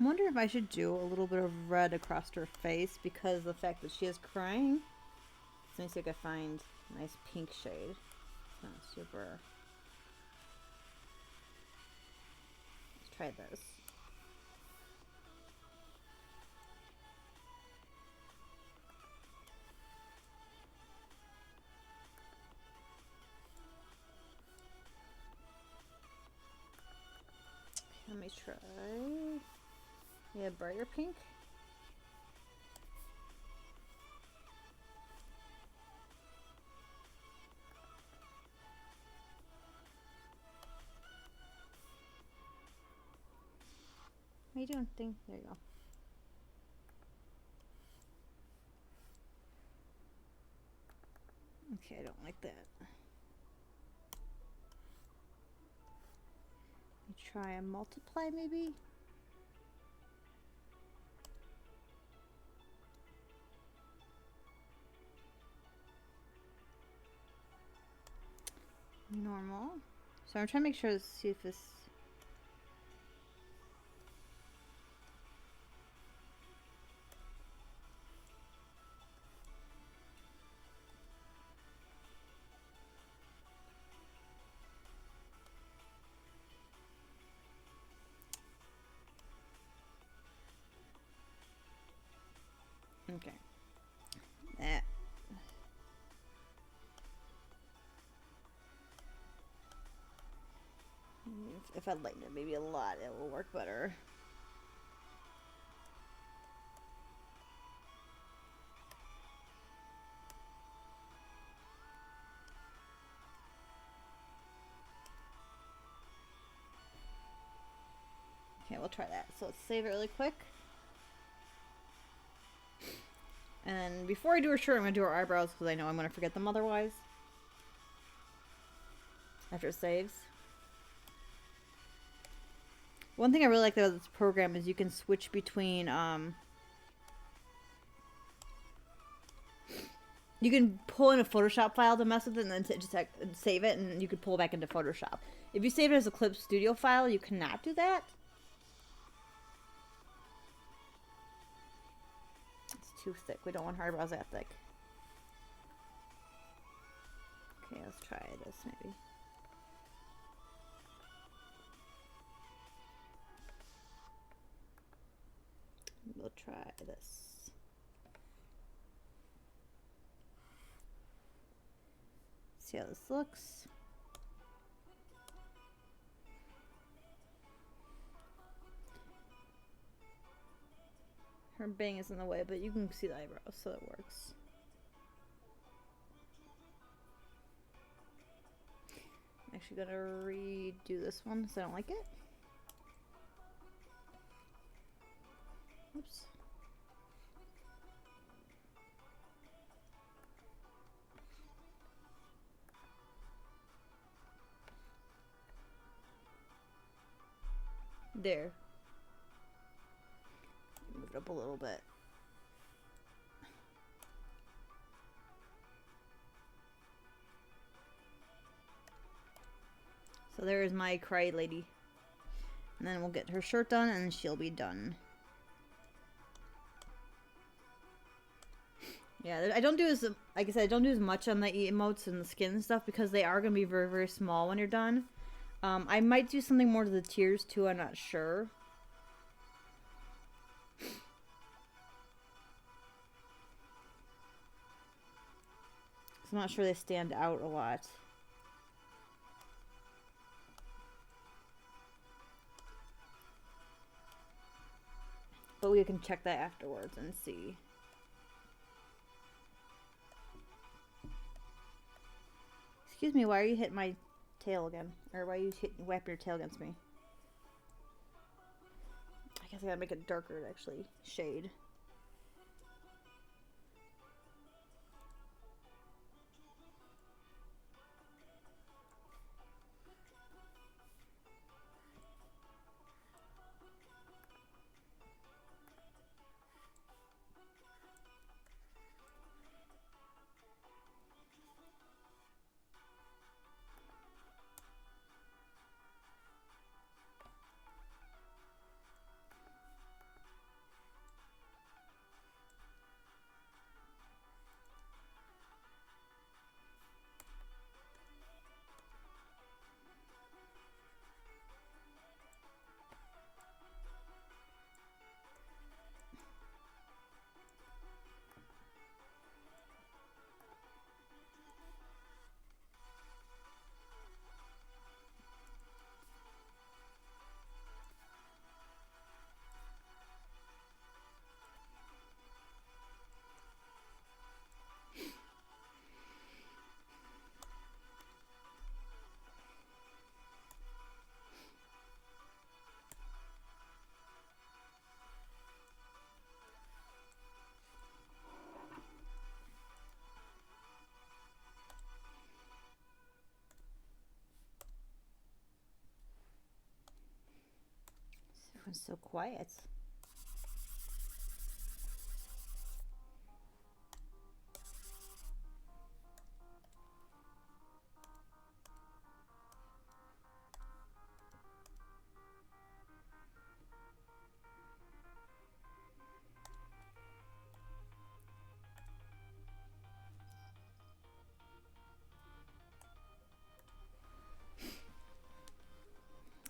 I wonder if I should do a little bit of red across her face because of the fact that she is crying. So let me see if I can find a nice pink shade. It's not super. Let's try this. try. Yeah, brighter pink. What are you doing? Thing. There you go. Okay, I don't like that. Try a multiply maybe? Normal. So I'm trying to make sure to see if this... Okay. That. If I lighten it maybe a lot, it will work better. Okay, we'll try that. So let's save it really quick. And before I do her shirt, I'm going to do her eyebrows because I know I'm going to forget them otherwise. After it saves. One thing I really like about this program is you can switch between, you can pull in a Photoshop file to mess with it and then just save it, and you could pull it back into Photoshop. If you save it as a Clip Studio file, you cannot do that. It's too thick. We don't want her eyebrows that thick. Okay, let's try this maybe. We'll try this. See how this looks. Her bang is in the way, but you can see the eyebrows, so it works. I'm actually gonna redo this one because I don't like it. Oops. There. Move it up a little bit. So there is my cry lady. And then we'll get her shirt done and she'll be done. Yeah, I don't do as, like I said, I don't do as much on the emotes and the skin and stuff because they are going to be very, very small when you're done. I might do something more to the tears too, I'm not sure. I'm not sure they stand out a lot. But we can check that afterwards and see. Excuse me, why are you hitting my tail again? Or why are you whapping your tail against me? I guess I gotta make it darker to actually shade. It's so quiet.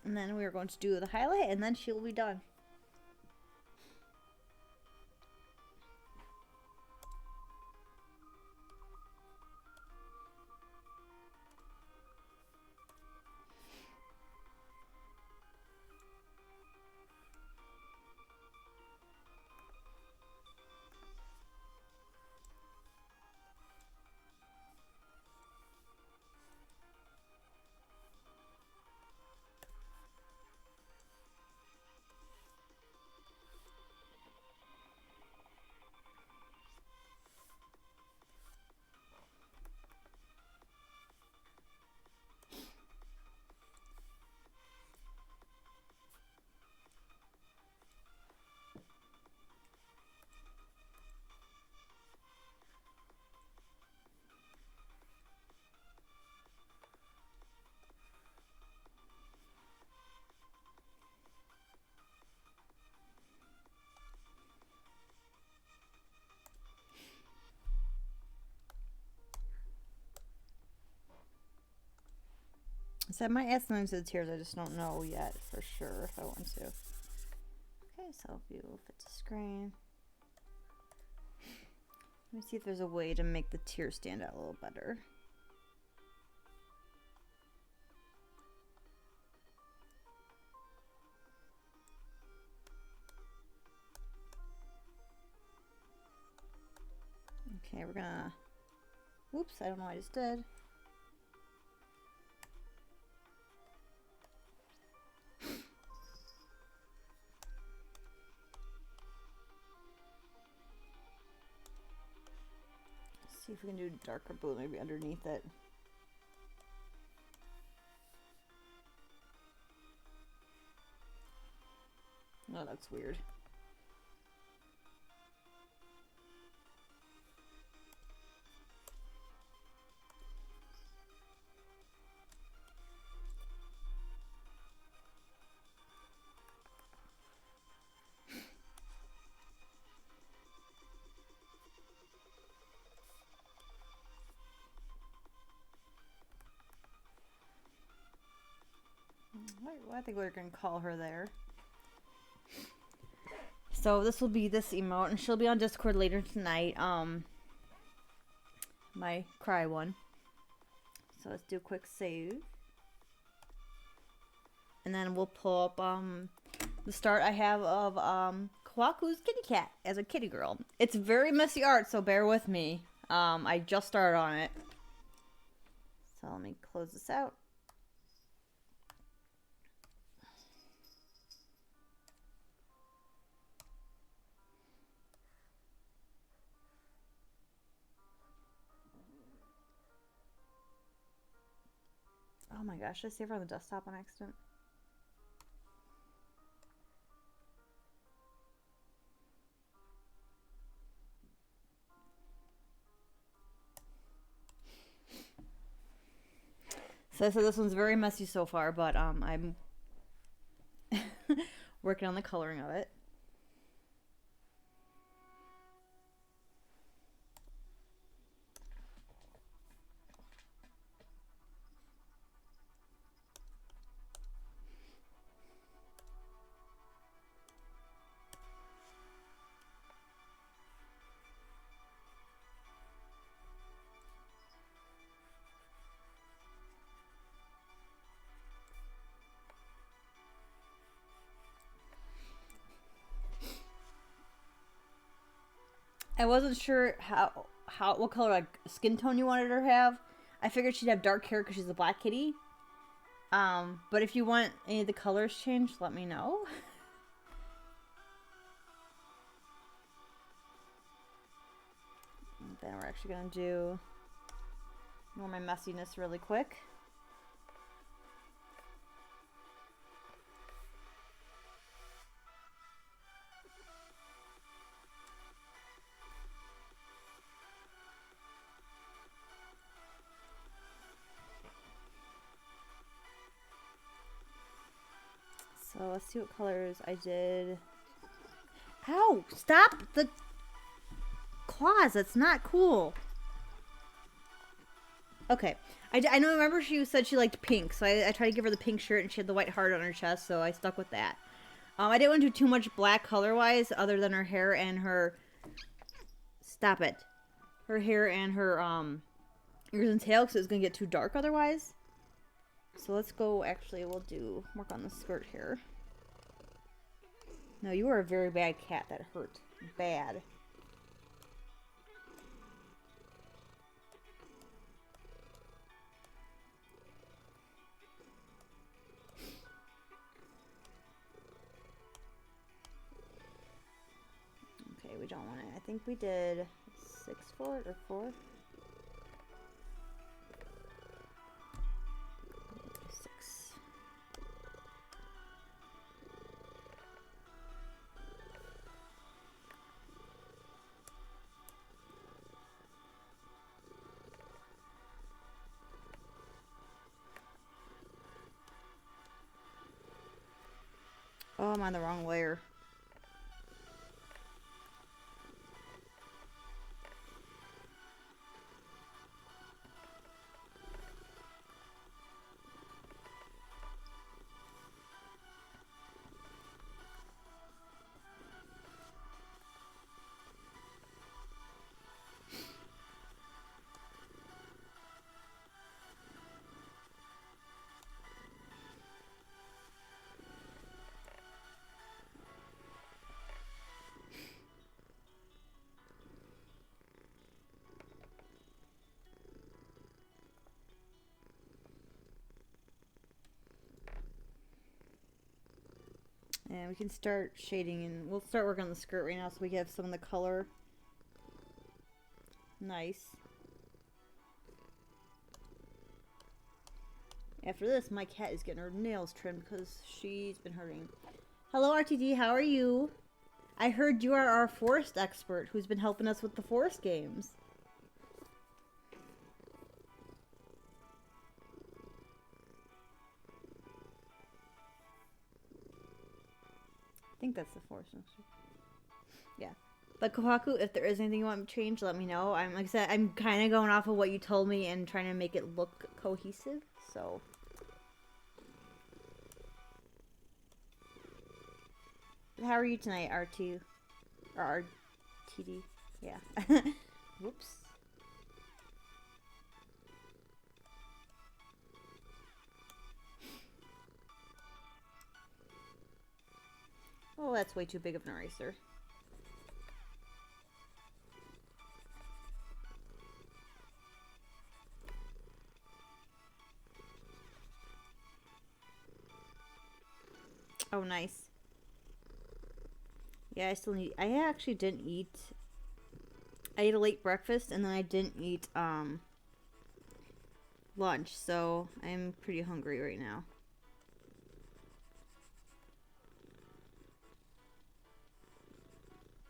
And then we are going to do the highlight, and then she will be done. So I might add some to the tears. I just don't know yet for sure if I want to. Okay, so view fit to screen. Let me see if there's a way to make the tears stand out a little better. Okay, we're gonna... Oops, I don't know what I just did. See if we can do darker blue maybe underneath it. No, that's weird. I think we're gonna call her there. So this will be this emote, and she'll be on Discord later tonight. My cry one. So let's do a quick save, and then we'll pull up the start I have of Kawaku's kitty cat as a kitty girl. It's very messy art, so bear with me. I just started on it, so let me close this out. Oh my gosh, did I save her on the desktop on accident? So this one's very messy so far, but I'm working on the coloring of it. I wasn't sure what color like skin tone you wanted her to have. I figured she'd have dark hair because she's a black kitty. But if you want any of the colors changed, let me know. Then we're actually gonna do more my messiness really quick. So let's see what colors I did. Ow! Stop the claws. That's not cool. Okay. I know. Remember she said she liked pink, so I tried to give her the pink shirt, and she had the white heart on her chest, so I stuck with that. I didn't want to do too much black color-wise, other than her hair and her... Stop it. Her hair and her, ears and tail, because it was going to get too dark otherwise. So let's go, actually, we'll work on the skirt here. No, you are a very bad cat. That hurt. Bad. Okay, we don't want it. I think we did 6 for it, or 4? 6. Oh, I'm on the wrong layer. And we can start shading, and we'll start working on the skirt right now so we have some of the color. Nice. After this, my cat is getting her nails trimmed because she's been hurting. Hello, RTD. How are you? I heard you are our forest expert who's been helping us with the forest games. I think that's the forest expert. Yeah. But Kohaku, if there is anything you want me to change, let me know. Like I said, I'm kind of going off of what you told me and trying to make it look cohesive. So. How are you tonight, R2? Or RTD? Yeah. Whoops. Oh, that's way too big of an eraser. Oh, nice. Yeah, I actually didn't eat. I ate a late breakfast and then I didn't eat lunch, so I'm pretty hungry right now.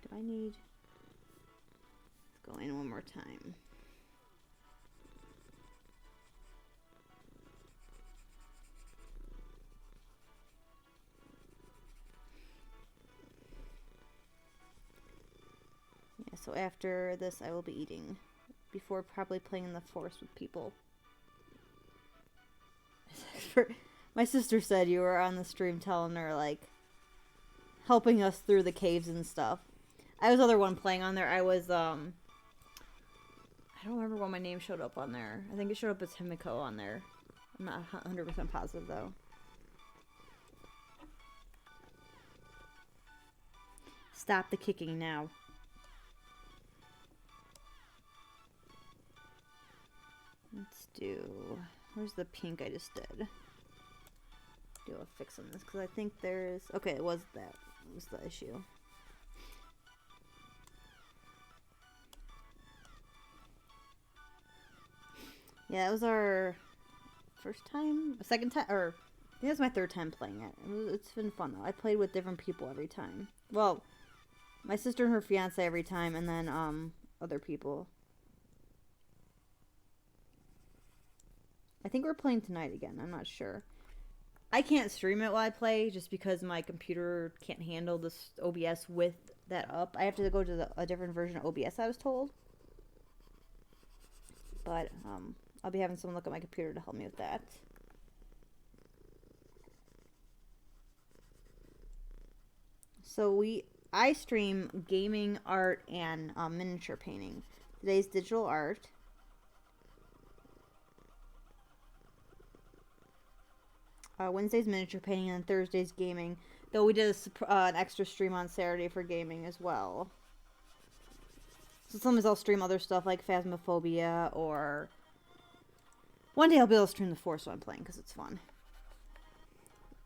Do I need... Let's go in one more time. Yeah, so after this I will be eating. Before probably playing in the forest with people. My sister said you were on the stream telling her, like, helping us through the caves and stuff. I was the other one playing on there. I was, I don't remember when my name showed up on there. I think it showed up as Himiko on there. I'm not 100% positive, though. Stop the kicking now. Let's do... Where's the pink I just did? Do a fix on this, because I think there's... Okay, it was that. It was the issue. Yeah, it was our first time? Second time? Or... I think it was my third time playing it. It's been fun, though. I played with different people every time. Well, my sister and her fiance every time, and then, other people. I think we're playing tonight again. I'm not sure. I can't stream it while I play just because my computer can't handle this OBS with that up. I have to go to a different version of OBS, I was told. But I'll be having someone look at my computer to help me with that. So I stream gaming, art, and miniature painting. Today's digital art. Wednesday's miniature painting, and Thursday's gaming. Though we did an extra stream on Saturday for gaming as well. So sometimes I'll stream other stuff like Phasmophobia, or one day I'll be able to stream the Force while I'm playing because it's fun.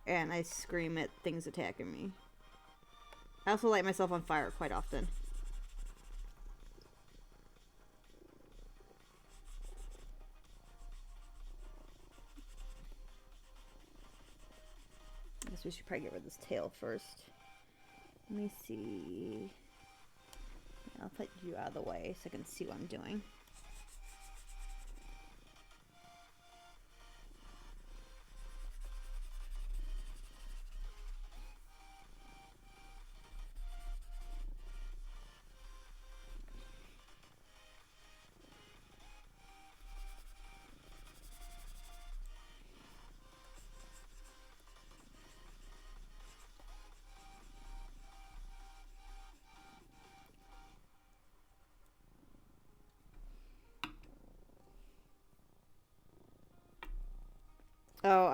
And I scream at things attacking me. I also light myself on fire quite often. I guess we should probably get rid of this tail first. Let me see. I'll put you out of the way so I can see what I'm doing. Oh,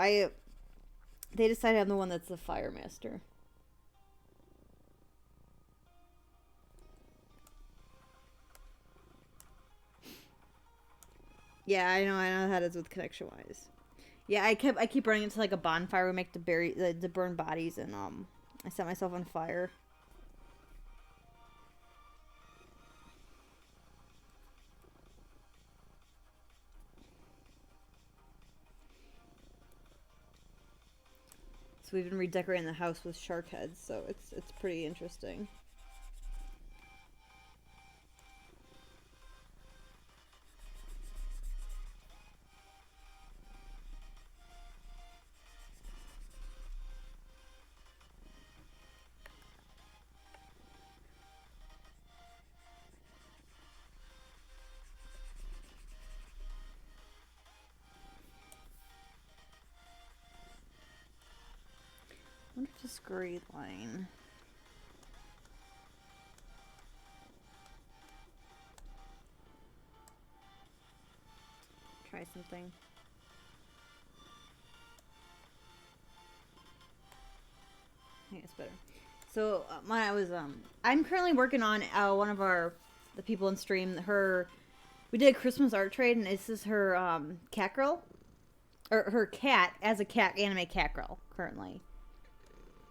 they decided I'm the one that's the fire master. Yeah, I know how it is with connection wise. Yeah, I keep running into like a bonfire. We make the burn bodies, and I set myself on fire. So we've been redecorating the house with shark heads, so it's pretty interesting. I wonder if this grade line. Try something. I think it's better. So I'm currently working on one of the people in stream. We did a Christmas art trade, and this is her cat girl, or her cat as a cat anime cat girl currently.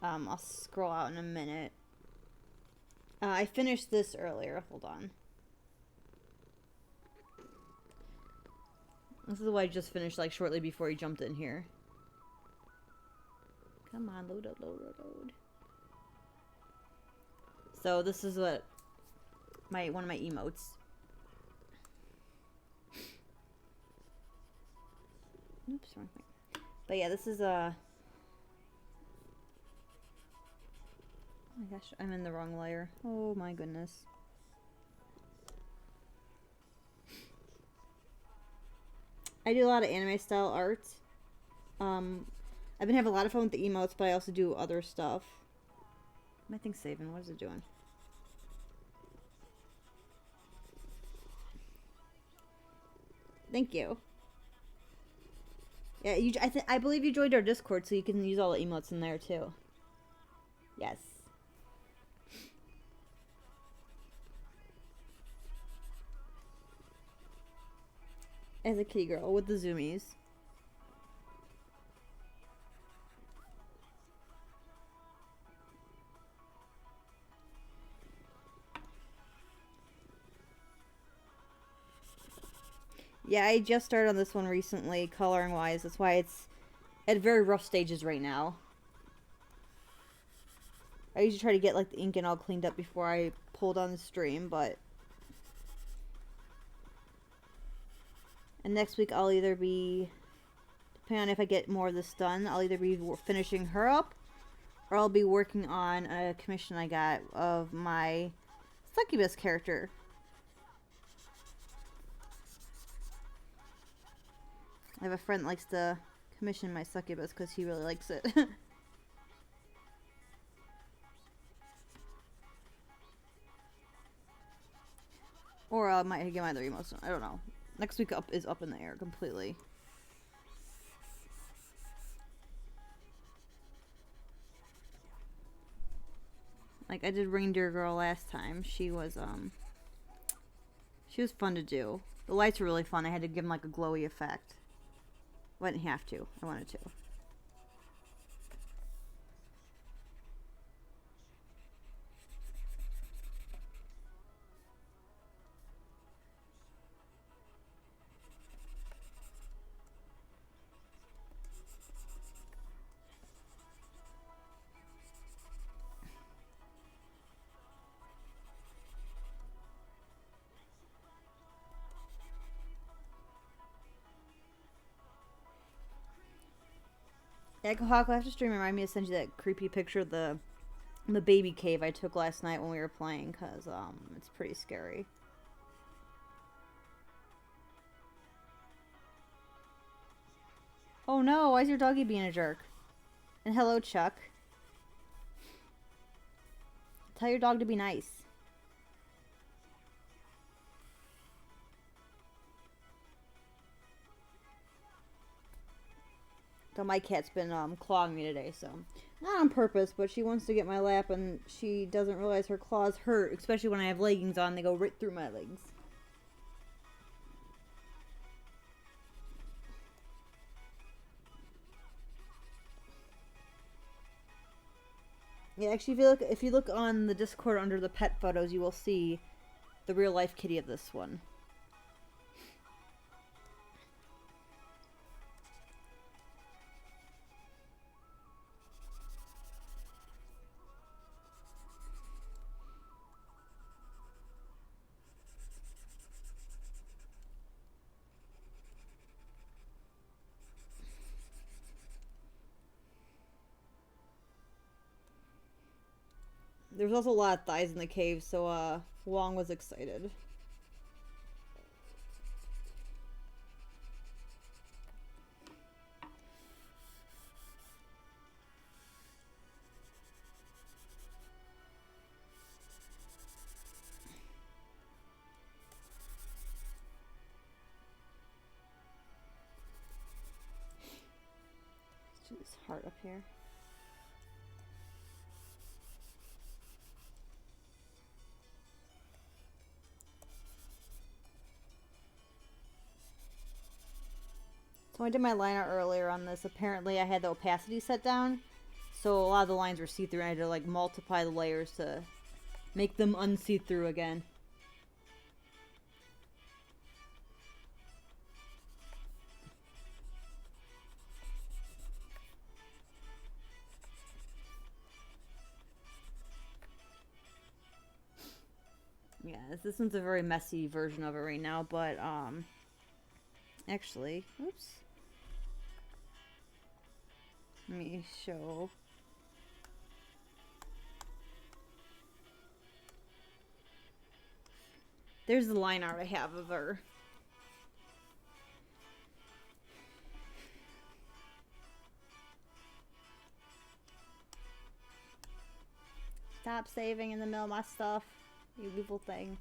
I'll scroll out in a minute. I finished this earlier. Hold on. This is what I just finished, like, shortly before he jumped in here. Come on, load. So this is what one of my emotes. Oops, wrong thing. But yeah, this is oh my gosh, I'm in the wrong layer. Oh my goodness. I do a lot of anime style art. I've been having a lot of fun with the emotes, but I also do other stuff. My thing's saving. What is it doing? Thank you. Yeah, I believe you joined our Discord, so you can use all the emotes in there too. Yes. As a kitty girl with the zoomies. Yeah, I just started on this one recently, coloring wise. That's why it's at very rough stages right now. I usually try to get like the ink and all cleaned up before I pulled on the stream, but and next week I'll either be depending on if I get more of this done, I'll either be finishing her up, or I'll be working on a commission I got of my succubus character. I have a friend that likes to commission my succubus because he really likes it. Or I might get my other emotes. I don't know. Next week up is up in the air completely. Like I did Reindeer Girl last time. She was fun to do. The lights were really fun. I had to give them like a glowy effect. I didn't have to. I wanted to. Echo Hawk, after stream, remind me to send you that creepy picture of the baby cave I took last night when we were playing, because it's pretty scary. Oh no, why is your doggy being a jerk? And hello, Chuck. Tell your dog to be nice. So my cat's been clawing me today, so not on purpose, but she wants to get my lap and she doesn't realize her claws hurt, especially when I have leggings on. They go right through my legs. Yeah, actually, if you look on the Discord under the pet photos, you will see the real life kitty of this one. There's also a lot of thighs in the cave, so Wong was excited. Let's do this heart up here. So I did my line art earlier on this. Apparently I had the opacity set down, so a lot of the lines were see-through. I had to like multiply the layers to make them un-see-through again. Yeah, this one's a very messy version of it right now, but actually, oops. Let me show. There's the line art I have of her. Stop saving in the middle of my stuff, you evil thing.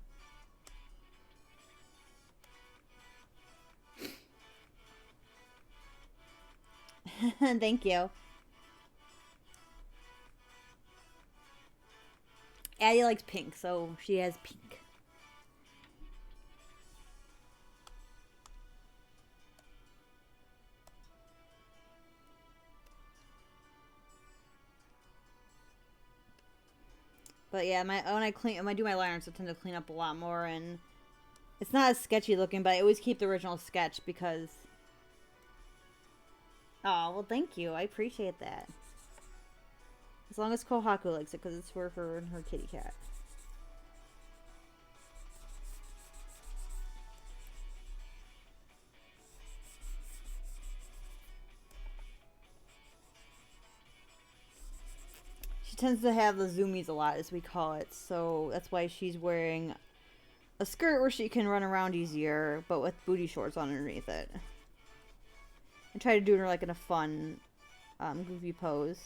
Thank you. Addie likes pink, so she has pink. But yeah, when I do my line arts, I tend to clean up a lot more, and it's not as sketchy looking, but I always keep the original sketch because. Oh well, thank you. I appreciate that. As long as Kohaku likes it, because it's for her and her kitty cat. tends to have the zoomies a lot, as we call it. So that's why she's wearing a skirt where she can run around easier, but with booty shorts underneath it. I try to do her like in a fun, goofy pose.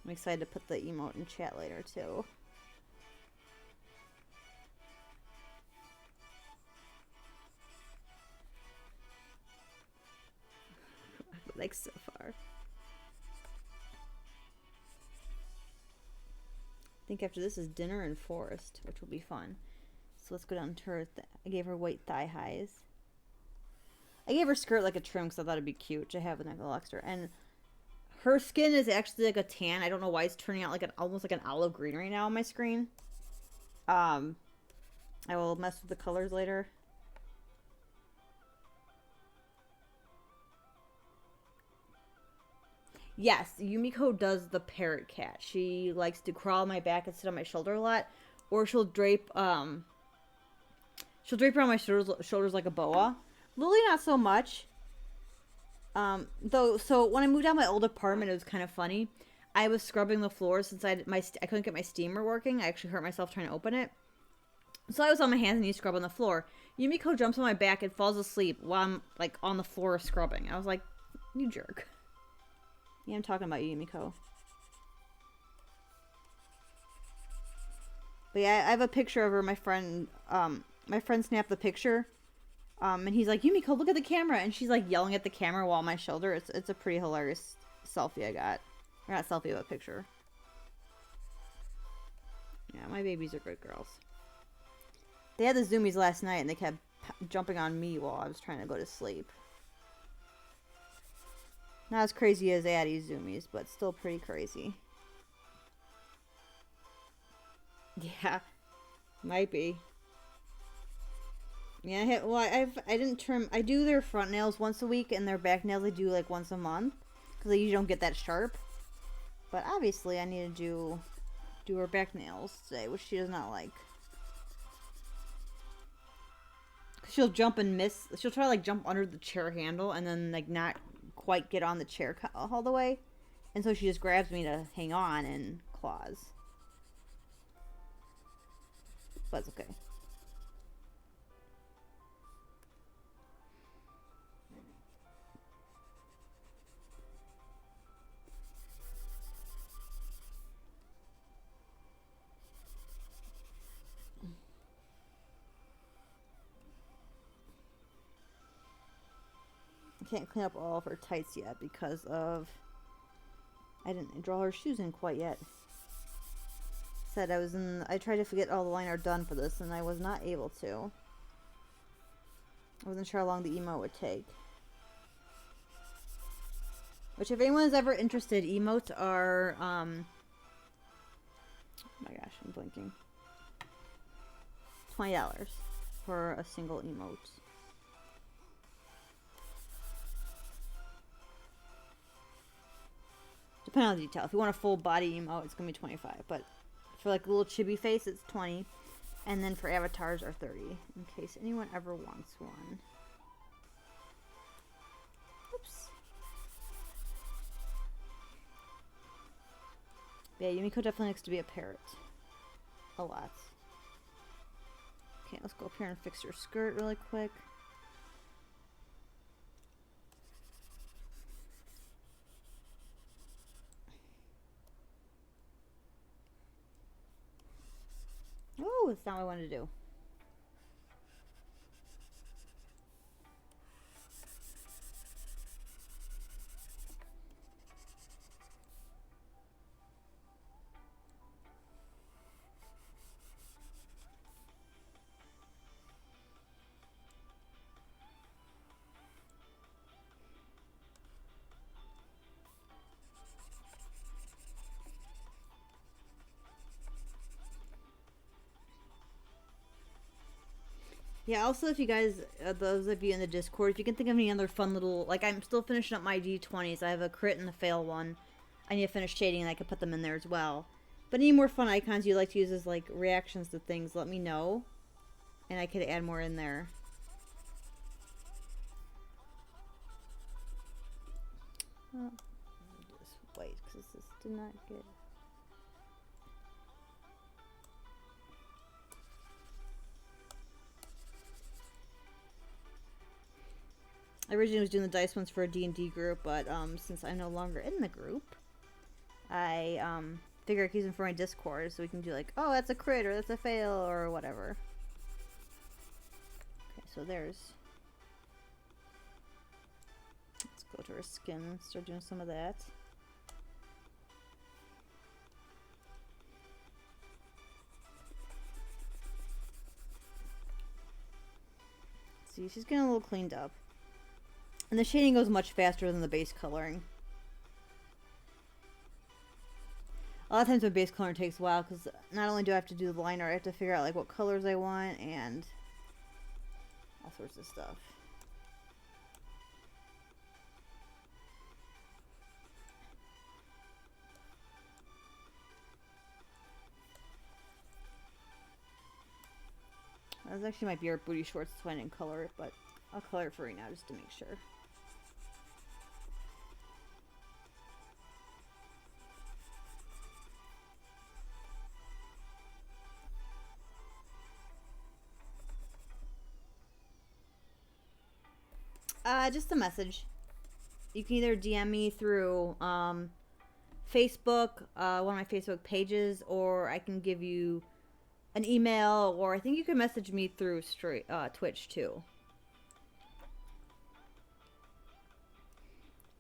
I'm excited to put the emote in chat later too. Like so far. I think after this is dinner and forest, which will be fun. So let's go down to her. I gave her white thigh highs. I gave her skirt like a trim because I thought it'd be cute to have a little extra. And her skin is actually like a tan. I don't know why it's turning out like almost like an olive green right now on my screen. I will mess with the colors later. Yes, Yumiko does the parrot cat. She likes to crawl on my back and sit on my shoulder a lot, or she'll drape around my shoulders like a boa. Lily, not so much. Though, so when I moved out of my old apartment, it was kind of funny. I was scrubbing the floor since I couldn't get my steamer working. I actually hurt myself trying to open it. So I was on my hands and knees scrubbing the floor. Yumiko jumps on my back and falls asleep while I'm like on the floor scrubbing. I was like, you jerk. Yeah, I'm talking about you, Yumiko. But yeah, I have a picture of her. My friend snapped the picture. And he's like, Yumiko, look at the camera. And she's like yelling at the camera while on my shoulder. It's a pretty hilarious selfie I got. Or not selfie, but picture. Yeah, my babies are good girls. They had the zoomies last night and they kept jumping on me while I was trying to go to sleep. Not as crazy as Addie's zoomies, but still pretty crazy. Yeah, might be. Yeah, I didn't trim. I do their front nails once a week, and their back nails I do like once a month because they usually don't get that sharp. But obviously, I need to do her back nails today, which she does not like. She'll jump and miss. She'll try to like jump under the chair handle and then like not quite get on the chair all the way, and so she just grabs me to hang on and claws. But it's okay. I can't clean up all of her tights yet because of I didn't draw her shoes in quite yet. Said I tried to get all the liner done for this and I was not able to. I wasn't sure how long the emote would take. Which, if anyone is ever interested, emotes are oh my gosh, I'm blinking. $20 for a single emote. Depending on the detail. If you want a full body emote, it's gonna be $25. But for like a little chibi face, it's $20. And then for avatars are $30. In case anyone ever wants one. Oops. Yeah, Yumiko definitely likes to be a parrot. A lot. Okay, let's go up here and fix your skirt really quick. Oh, it's not what I wanted to do. Yeah, also if you guys, those of you in the Discord, if you can think of any other fun little, like I'm still finishing up my D20s. I have a crit and a fail one. I need to finish shading and I could put them in there as well. But any more fun icons you'd like to use as like reactions to things, let me know. And I could add more in there. Just wait, because this did not get... I originally was doing the dice ones for a D&D group, but since I'm no longer in the group, I figure I can use them for my Discord, so we can do like, oh, that's a crit, or that's a fail, or whatever. Okay, so there's... Let's go to our skin and start doing some of that. See, she's getting a little cleaned up. And the shading goes much faster than the base coloring. A lot of times my base coloring takes a while because not only do I have to do the line art, I have to figure out like what colors I want and all sorts of stuff. That actually might be our booty shorts, so I didn't color it, but I'll color it for right now just to make sure. Just a message. You can either DM me through Facebook, one of my Facebook pages, or I can give you an email, or I think you can message me through Twitch too.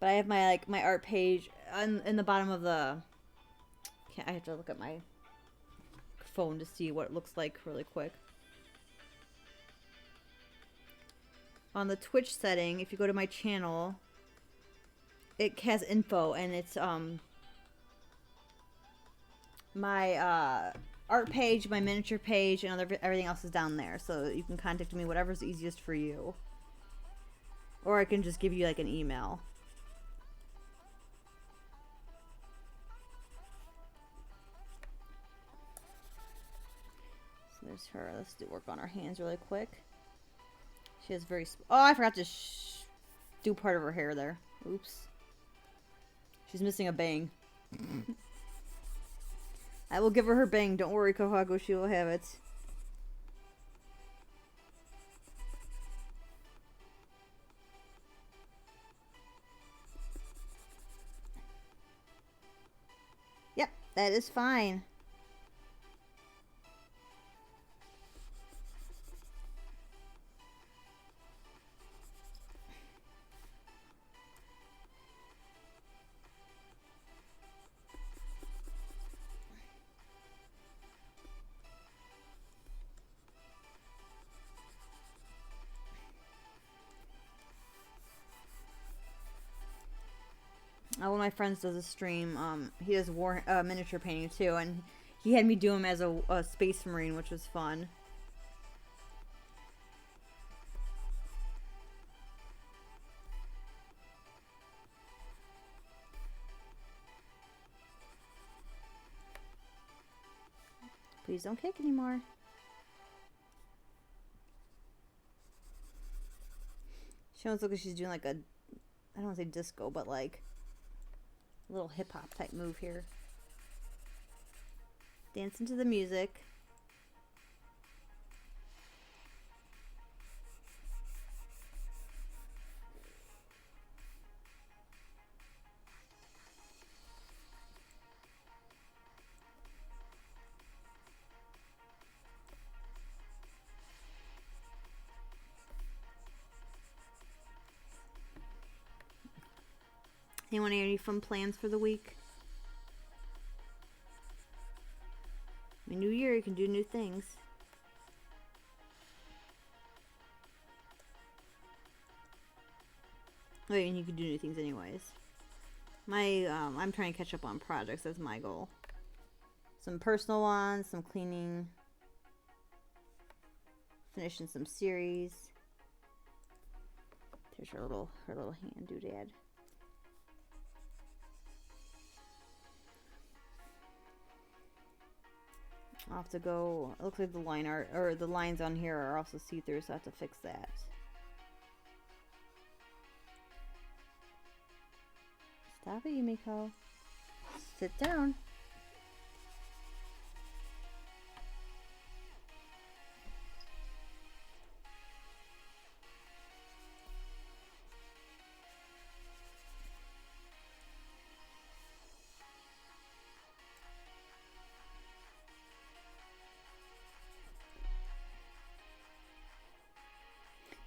But I have my my art page in the bottom of the... I have to look at my phone to see what it looks like really quick. On the Twitch setting, if you go to my channel, it has info, and it's my art page, my miniature page, and everything else is down there. So you can contact me, whatever's easiest for you. Or I can just give you like an email. So there's her. Let's work on her hands really quick. She has very... Oh, I forgot to do part of her hair there. Oops. She's missing a bang. I will give her bang. Don't worry, Kohago. She will have it. Yep, that is fine. One of my friends does a stream. He does miniature painting too, and he had me do him as a space marine, which was fun. Please don't kick anymore. She almost looks like she's doing like a, I don't want to say disco, but like a little hip hop type move here. Dancing to the music. Anyone have any fun plans for the week? I mean, new year, you can do new things. I mean, you can do new things anyways. I'm trying to catch up on projects. That's my goal. Some personal ones, some cleaning, finishing some series. There's her little hand doodad. I'll have to go. It looks like the line art or the lines on here are also see-through, so I have to fix that. Stop it, Yumiko. Sit down.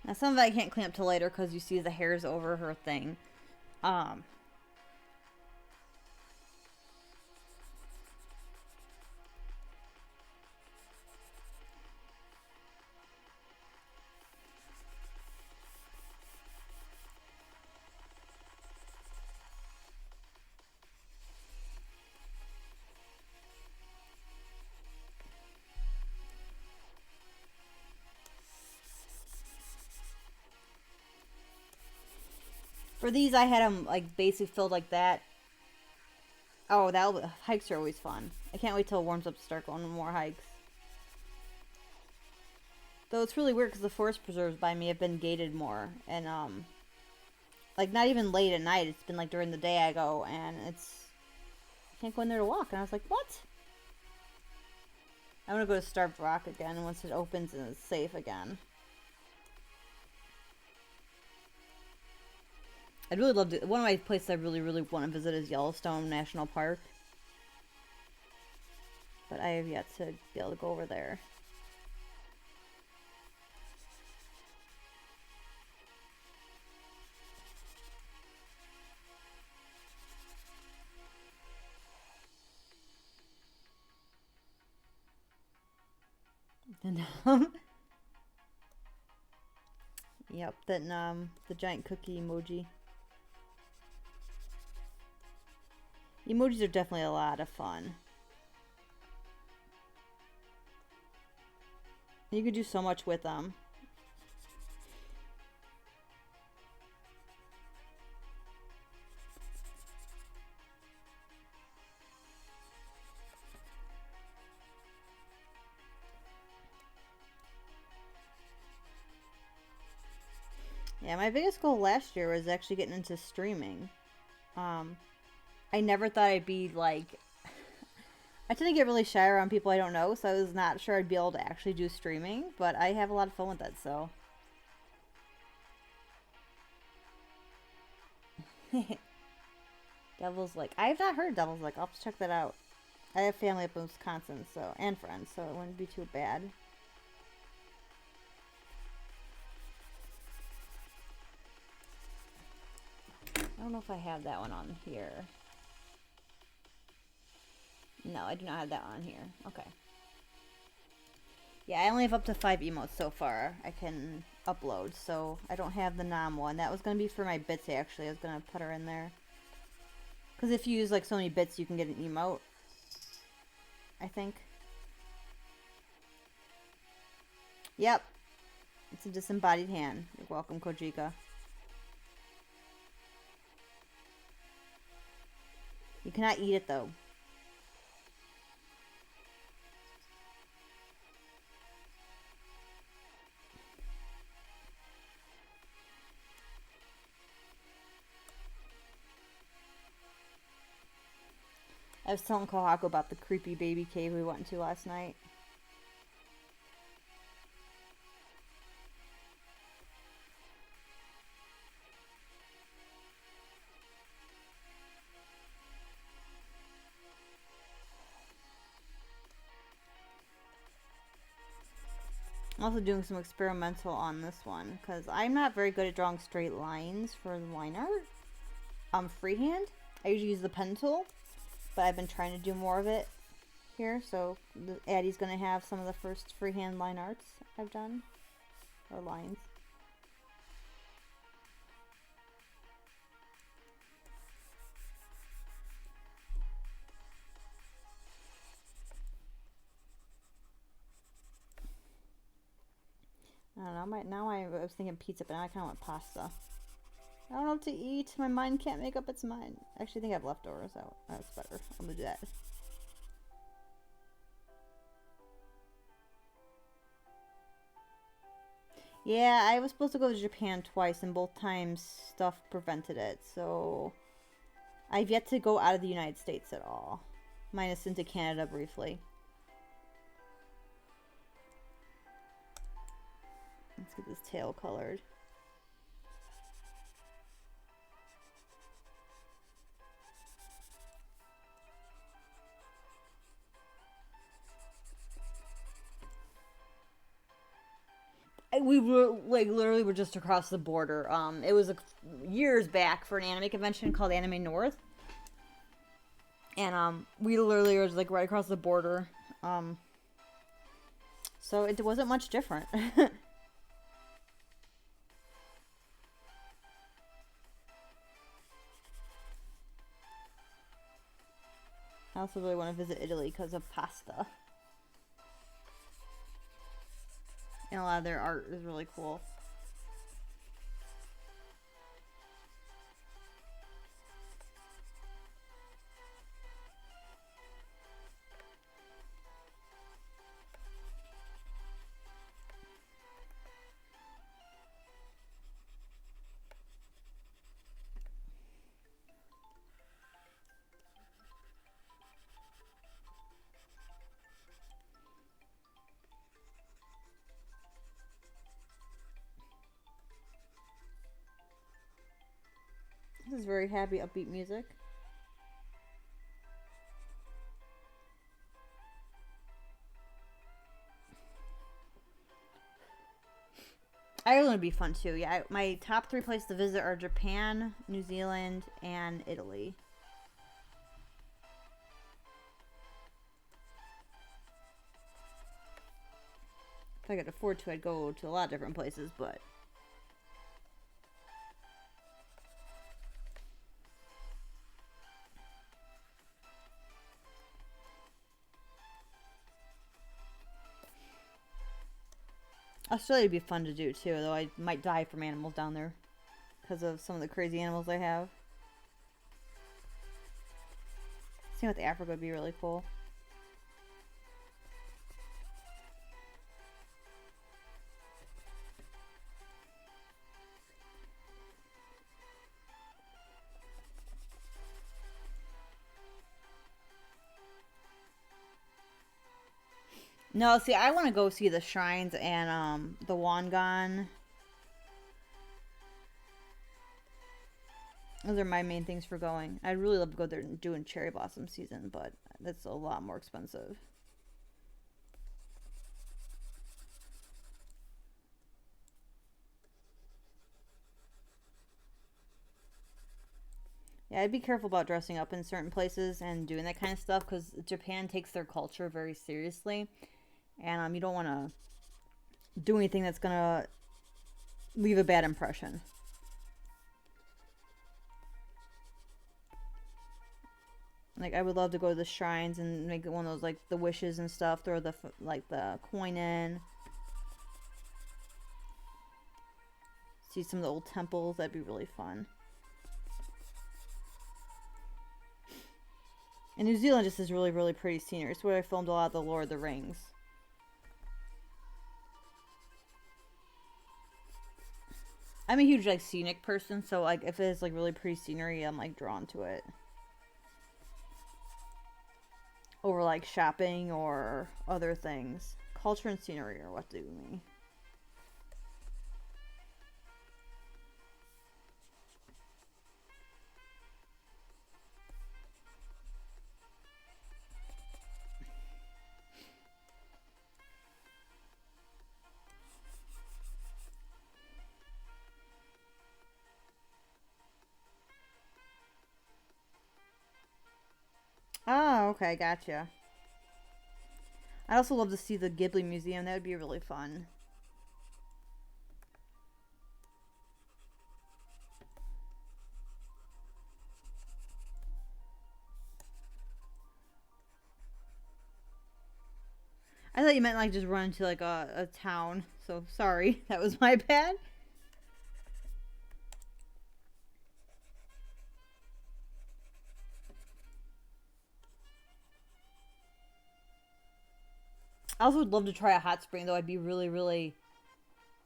Now some of it I can't clean up till later because you see the hairs over her thing. Um, for these, I had them like basic filled like that. Oh, hikes are always fun. I can't wait till it warms up to start going on more hikes. Though it's really weird because the forest preserves by me have been gated more, and like not even late at night. It's been like during the day I go, and I can't go in there to walk. And I was like, what? I want to go to Starved Rock again once it opens and it's safe again. I'd really love to. One of my places I really, really want to visit is Yellowstone National Park. But I have yet to be able to go over there. And, yep, then the giant cookie emoji. Emojis are definitely a lot of fun. You could do so much with them. Yeah, my biggest goal last year was actually getting into streaming. I never thought I'd be like... I tend to get really shy around people I don't know, so I was not sure I'd be able to actually do streaming, but I have a lot of fun with it, so... Devil's Lake. I have not heard Devil's Lake. I'll have to check that out. I have family up in Wisconsin, so and friends, so it wouldn't be too bad. I don't know if I have that one on here. No, I do not have that one on here. Okay. Yeah, I only have up to 5 emotes so far I can upload, so I don't have the Nom one. That was going to be for my bits, actually. I was going to put her in there. Because if you use, like, so many bits, you can get an emote. I think. Yep. It's a disembodied hand. You're welcome, Kojika. You cannot eat it, though. I was telling Kohaku about the creepy baby cave we went into last night. I'm also doing some experimental on this one because I'm not very good at drawing straight lines for line art. Freehand. I usually use the pen tool, but I've been trying to do more of it here. So Addie's gonna have some of the first freehand line arts I've done, or lines. I don't know. Now I was thinking pizza, but now I kind of want pasta. I don't know what to eat. My mind can't make up its mind. I actually think I have leftovers out. That's better. I'm gonna do that. Yeah, I was supposed to go to Japan twice, and both times stuff prevented it. So I've yet to go out of the United States at all, minus into Canada briefly. Let's get this tail colored. We were like literally were just across the border. It was years back for an anime convention called Anime North, and we literally were like right across the border. So it wasn't much different. I also really want to visit Italy because of pasta. And a lot of their art is really cool. This is very happy, upbeat music. Ireland would be fun too. Yeah, my top 3 places to visit are Japan, New Zealand, and Italy. If I could afford to, I'd go to a lot of different places, but Australia would be fun to do too, though I might die from animals down there because of some of the crazy animals they have. Seeing with Africa would be really cool. No, see, I want to go see the shrines and the Wangan. Those are my main things for going. I'd really love to go there and doing cherry blossom season, but that's a lot more expensive. Yeah, I'd be careful about dressing up in certain places and doing that kind of stuff because Japan takes their culture very seriously, and you don't want to do anything that's gonna leave a bad impression. Like I would love to go to the shrines and make one of those like the wishes and stuff. Throw the like the coin in. See some of the old temples. That'd be really fun. And New Zealand just is really, really pretty scenery. It's where I filmed a lot of the Lord of the Rings. I'm a huge like scenic person, so like if it's like really pretty scenery, I'm like drawn to it. Over like shopping or other things. Culture and scenery are what do me. Oh, okay, gotcha. I'd also love to see the Ghibli Museum. That would be really fun. I thought you meant like just run into like a town. So sorry, that was my bad. I also would love to try a hot spring though. I'd be really, really,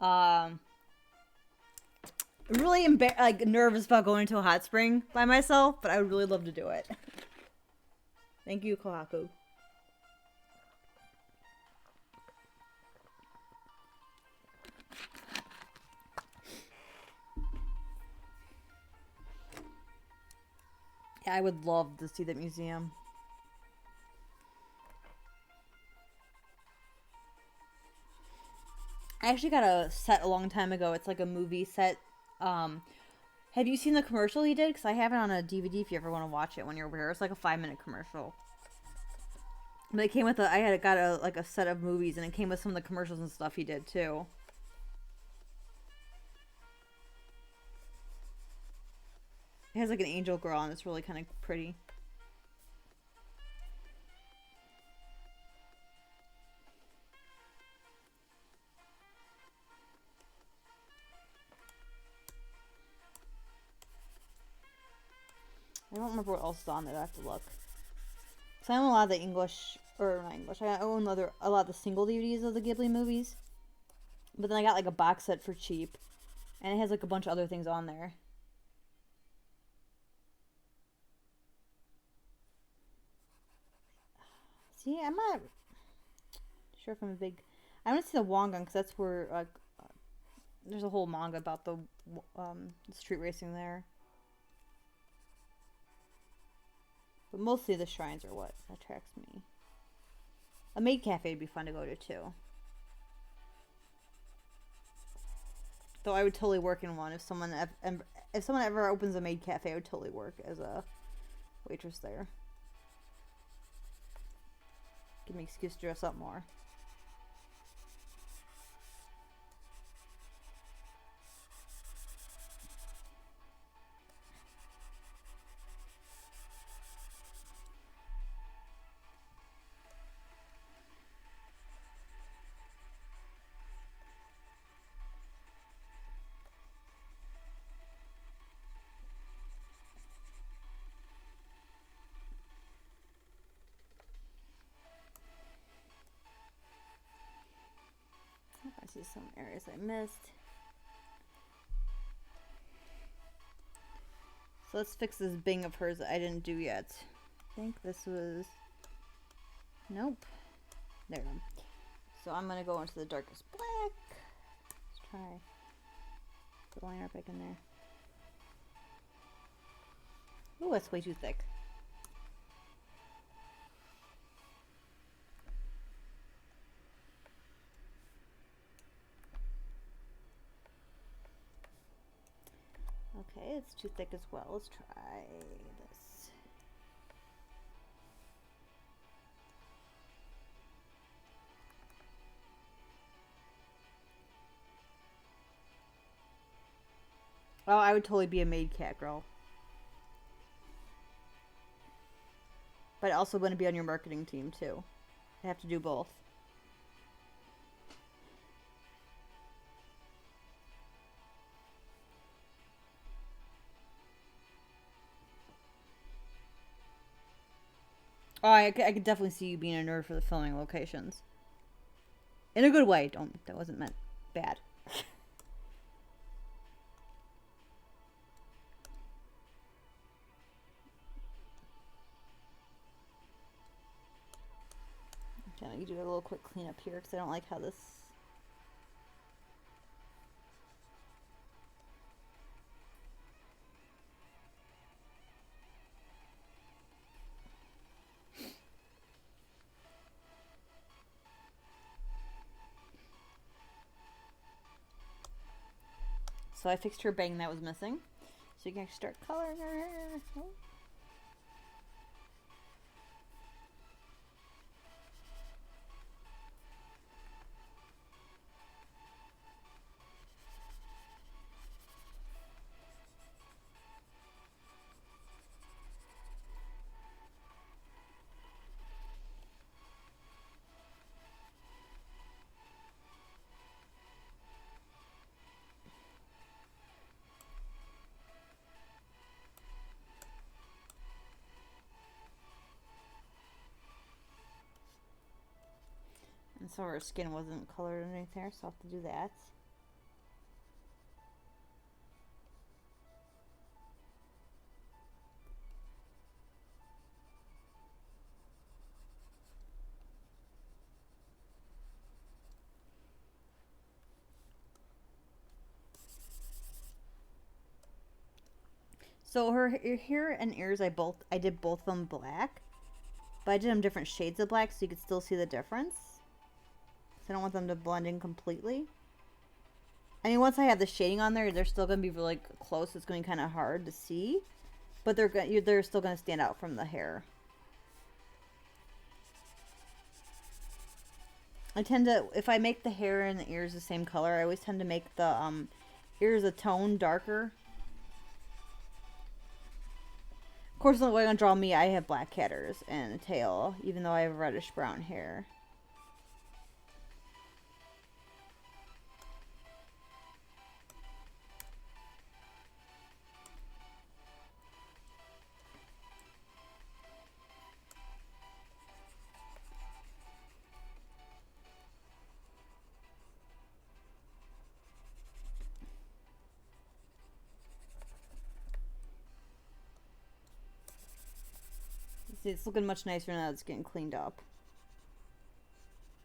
um, Really like nervous about going to a hot spring by myself, but I would really love to do it. Thank you, Kohaku. Yeah, I would love to see that museum. I actually got a set a long time ago. It's like a movie set. Have you seen the commercial he did? Because I have it on a DVD if you ever want to watch it when you're over here. It's like a 5-minute commercial. But it came with I had got a like a set of movies, and it came with some of the commercials and stuff he did too. It has like an angel girl, and it's really kind of pretty. I don't remember what else is on there. I have to look. So I own a lot of the English, or not English. I own a lot of the single DVDs of the Ghibli movies. But then I got like a box set for cheap, and it has like a bunch of other things on there. See, I'm not sure if I'm a big. I want to see the Wangan because that's where like there's a whole manga about the street racing there. But mostly the shrines are what attracts me. A maid cafe would be fun to go to too. Though I would totally work in one if someone ever opens a maid cafe, I would totally work as a waitress there. Give me an excuse to dress up more. I see some areas I missed. So let's fix this Bing of hers that I didn't do yet. I think this was... Nope. There we go. So I'm going to go into the darkest black. Let's try the liner back in there. Ooh, that's way too thick. Okay, it's too thick as well. Let's try this. Oh, I would totally be a maid cat girl. But I also want to be on your marketing team too. I have to do both. Oh, I could definitely see you being a nerd for the filming locations. In a good way. That wasn't meant bad. Okay, you do a little quick cleanup here because I don't like how this. So I fixed her bang that was missing. So you can actually start coloring her hair. Oh. And so her skin wasn't colored underneath there, so I'll have to do that. So her hair and ears, I did both of them black, but I did them different shades of black so you could still see the difference. So I don't want them to blend in completely. I mean, once I have the shading on there, they're still gonna be really close. It's gonna be kind of hard to see, but they're still gonna stand out from the hair. I tend to, if I make the hair and the ears the same color, I always tend to make the ears a tone darker. Of course, the way I'm gonna draw me, I have black cat ears and a tail, even though I have reddish brown hair. See, it's looking much nicer now that it's getting cleaned up.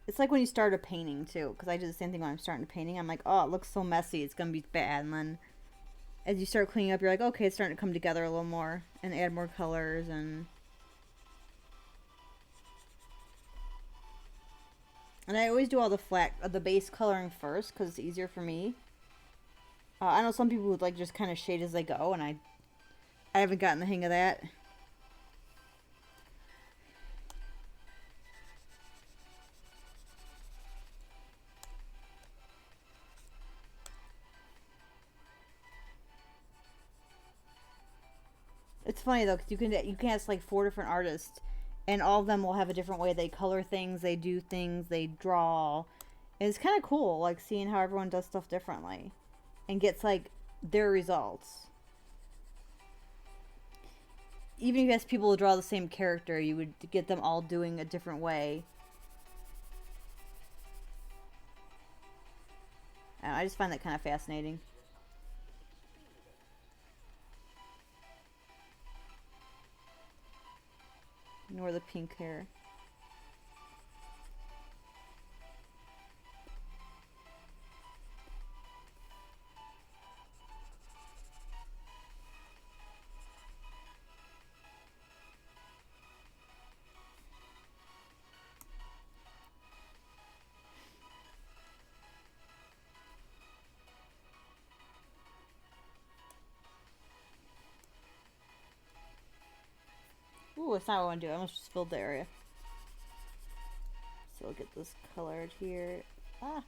It's like when you start a painting too, because I do the same thing when I'm starting a painting. I'm like, oh, it looks so messy, it's gonna be bad. And then as you start cleaning up, you're like, okay, it's starting to come together a little more and add more colors. And I always do all the base coloring first because it's easier for me. I know some people would like just kind of shade as they go, and I haven't gotten the hang of that. It's funny though, because you can ask like 4 different artists, and all of them will have a different way they color things, they do things, they draw. And it's kind of cool, like seeing how everyone does stuff differently, and gets like their results. Even if you ask people to draw the same character, you would get them all doing a different way. I just find that kind of fascinating. Ignore the pink hair. Ooh, that's not what I want to do. I almost just filled the area. So we'll get this colored here. Ah.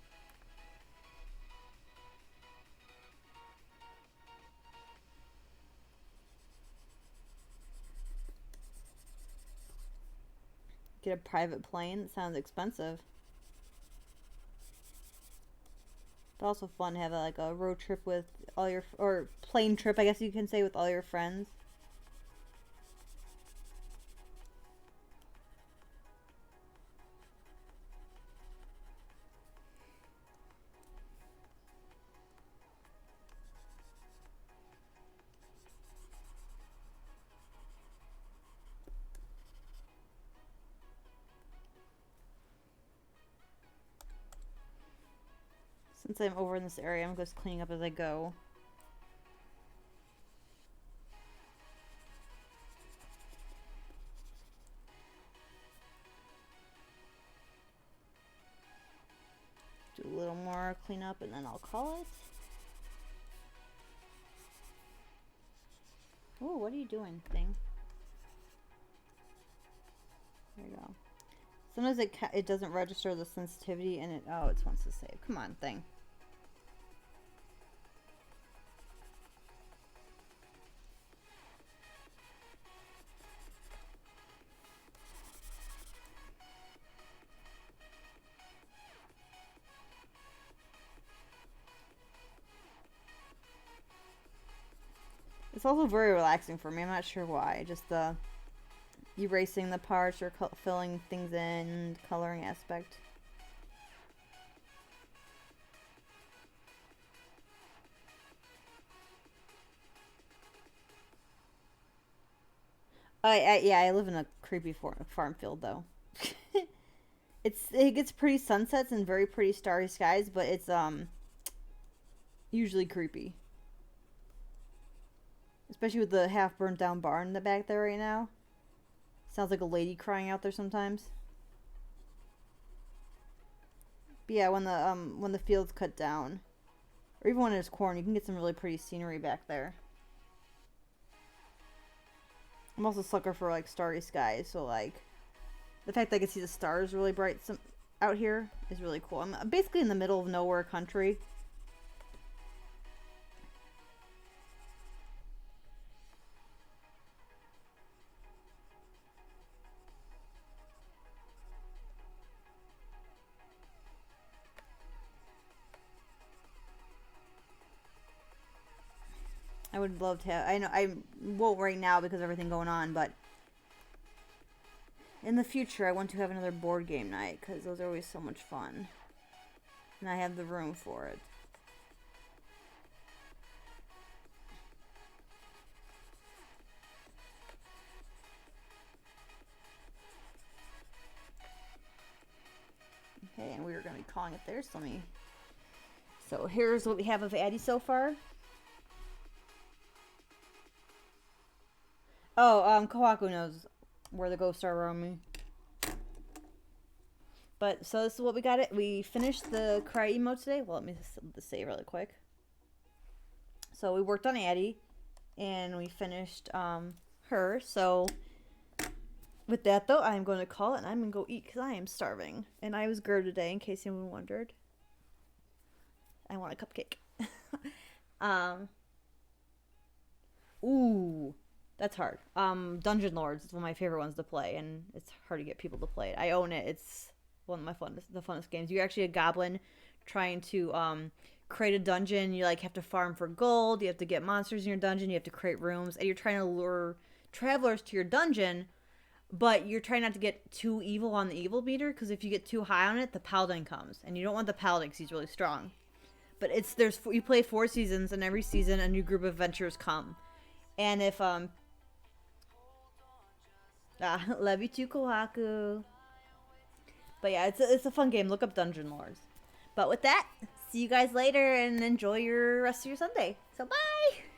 Get a private plane. That sounds expensive. But also fun to have like a road trip with all your, or plane trip, I guess you can say, with all your friends. Since I'm over in this area, I'm just cleaning up as I go. Do a little more cleanup and then I'll call it. Oh, what are you doing, thing? There you go. Sometimes it doesn't register the sensitivity and it wants to save. Come on, thing. It's also very relaxing for me. I'm not sure why. Just the erasing the parts or filling things in, coloring aspect. Yeah, I live in a creepy farm field though. It gets pretty sunsets and very pretty starry skies, but it's usually creepy. Especially with the half burnt down barn in the back there right now. Sounds like a lady crying out there sometimes. But yeah, when the field's cut down, or even when it's corn, you can get some really pretty scenery back there. I'm also a sucker for like starry skies, so like the fact that I can see the stars really bright out here is really cool. I'm basically in the middle of nowhere country. I would love to have, I know I won't right now because of everything going on, but in the future I want to have another board game night because those are always so much fun. And I have the room for it. Okay, and we were going to be calling it there, so let me... So here's what we have of Addie so far. Oh, Kawaku knows where the ghosts are around me. But, so this is what we got. We finished the cry emote today. Well, let me just say really quick. So we worked on Addie, and we finished her. So with that, though, I'm going to call it, and I'm going to go eat because I am starving. And I was GERD today, in case anyone wondered. I want a cupcake. Ooh, that's hard. Dungeon Lords is one of my favorite ones to play, and it's hard to get people to play it. I own it. It's one of my funnest games. You're actually a goblin trying to create a dungeon. You like have to farm for gold. You have to get monsters in your dungeon. You have to create rooms, and you're trying to lure travelers to your dungeon. But you're trying not to get too evil on the evil meter, because if you get too high on it, the paladin comes, and you don't want the paladin because he's really strong. But you play 4 seasons, and every season a new group of adventurers come. And if love you too, Kohaku. But yeah, it's a fun game. Look up Dungeon Lords. But with that, see you guys later and enjoy your rest of your Sunday. So bye.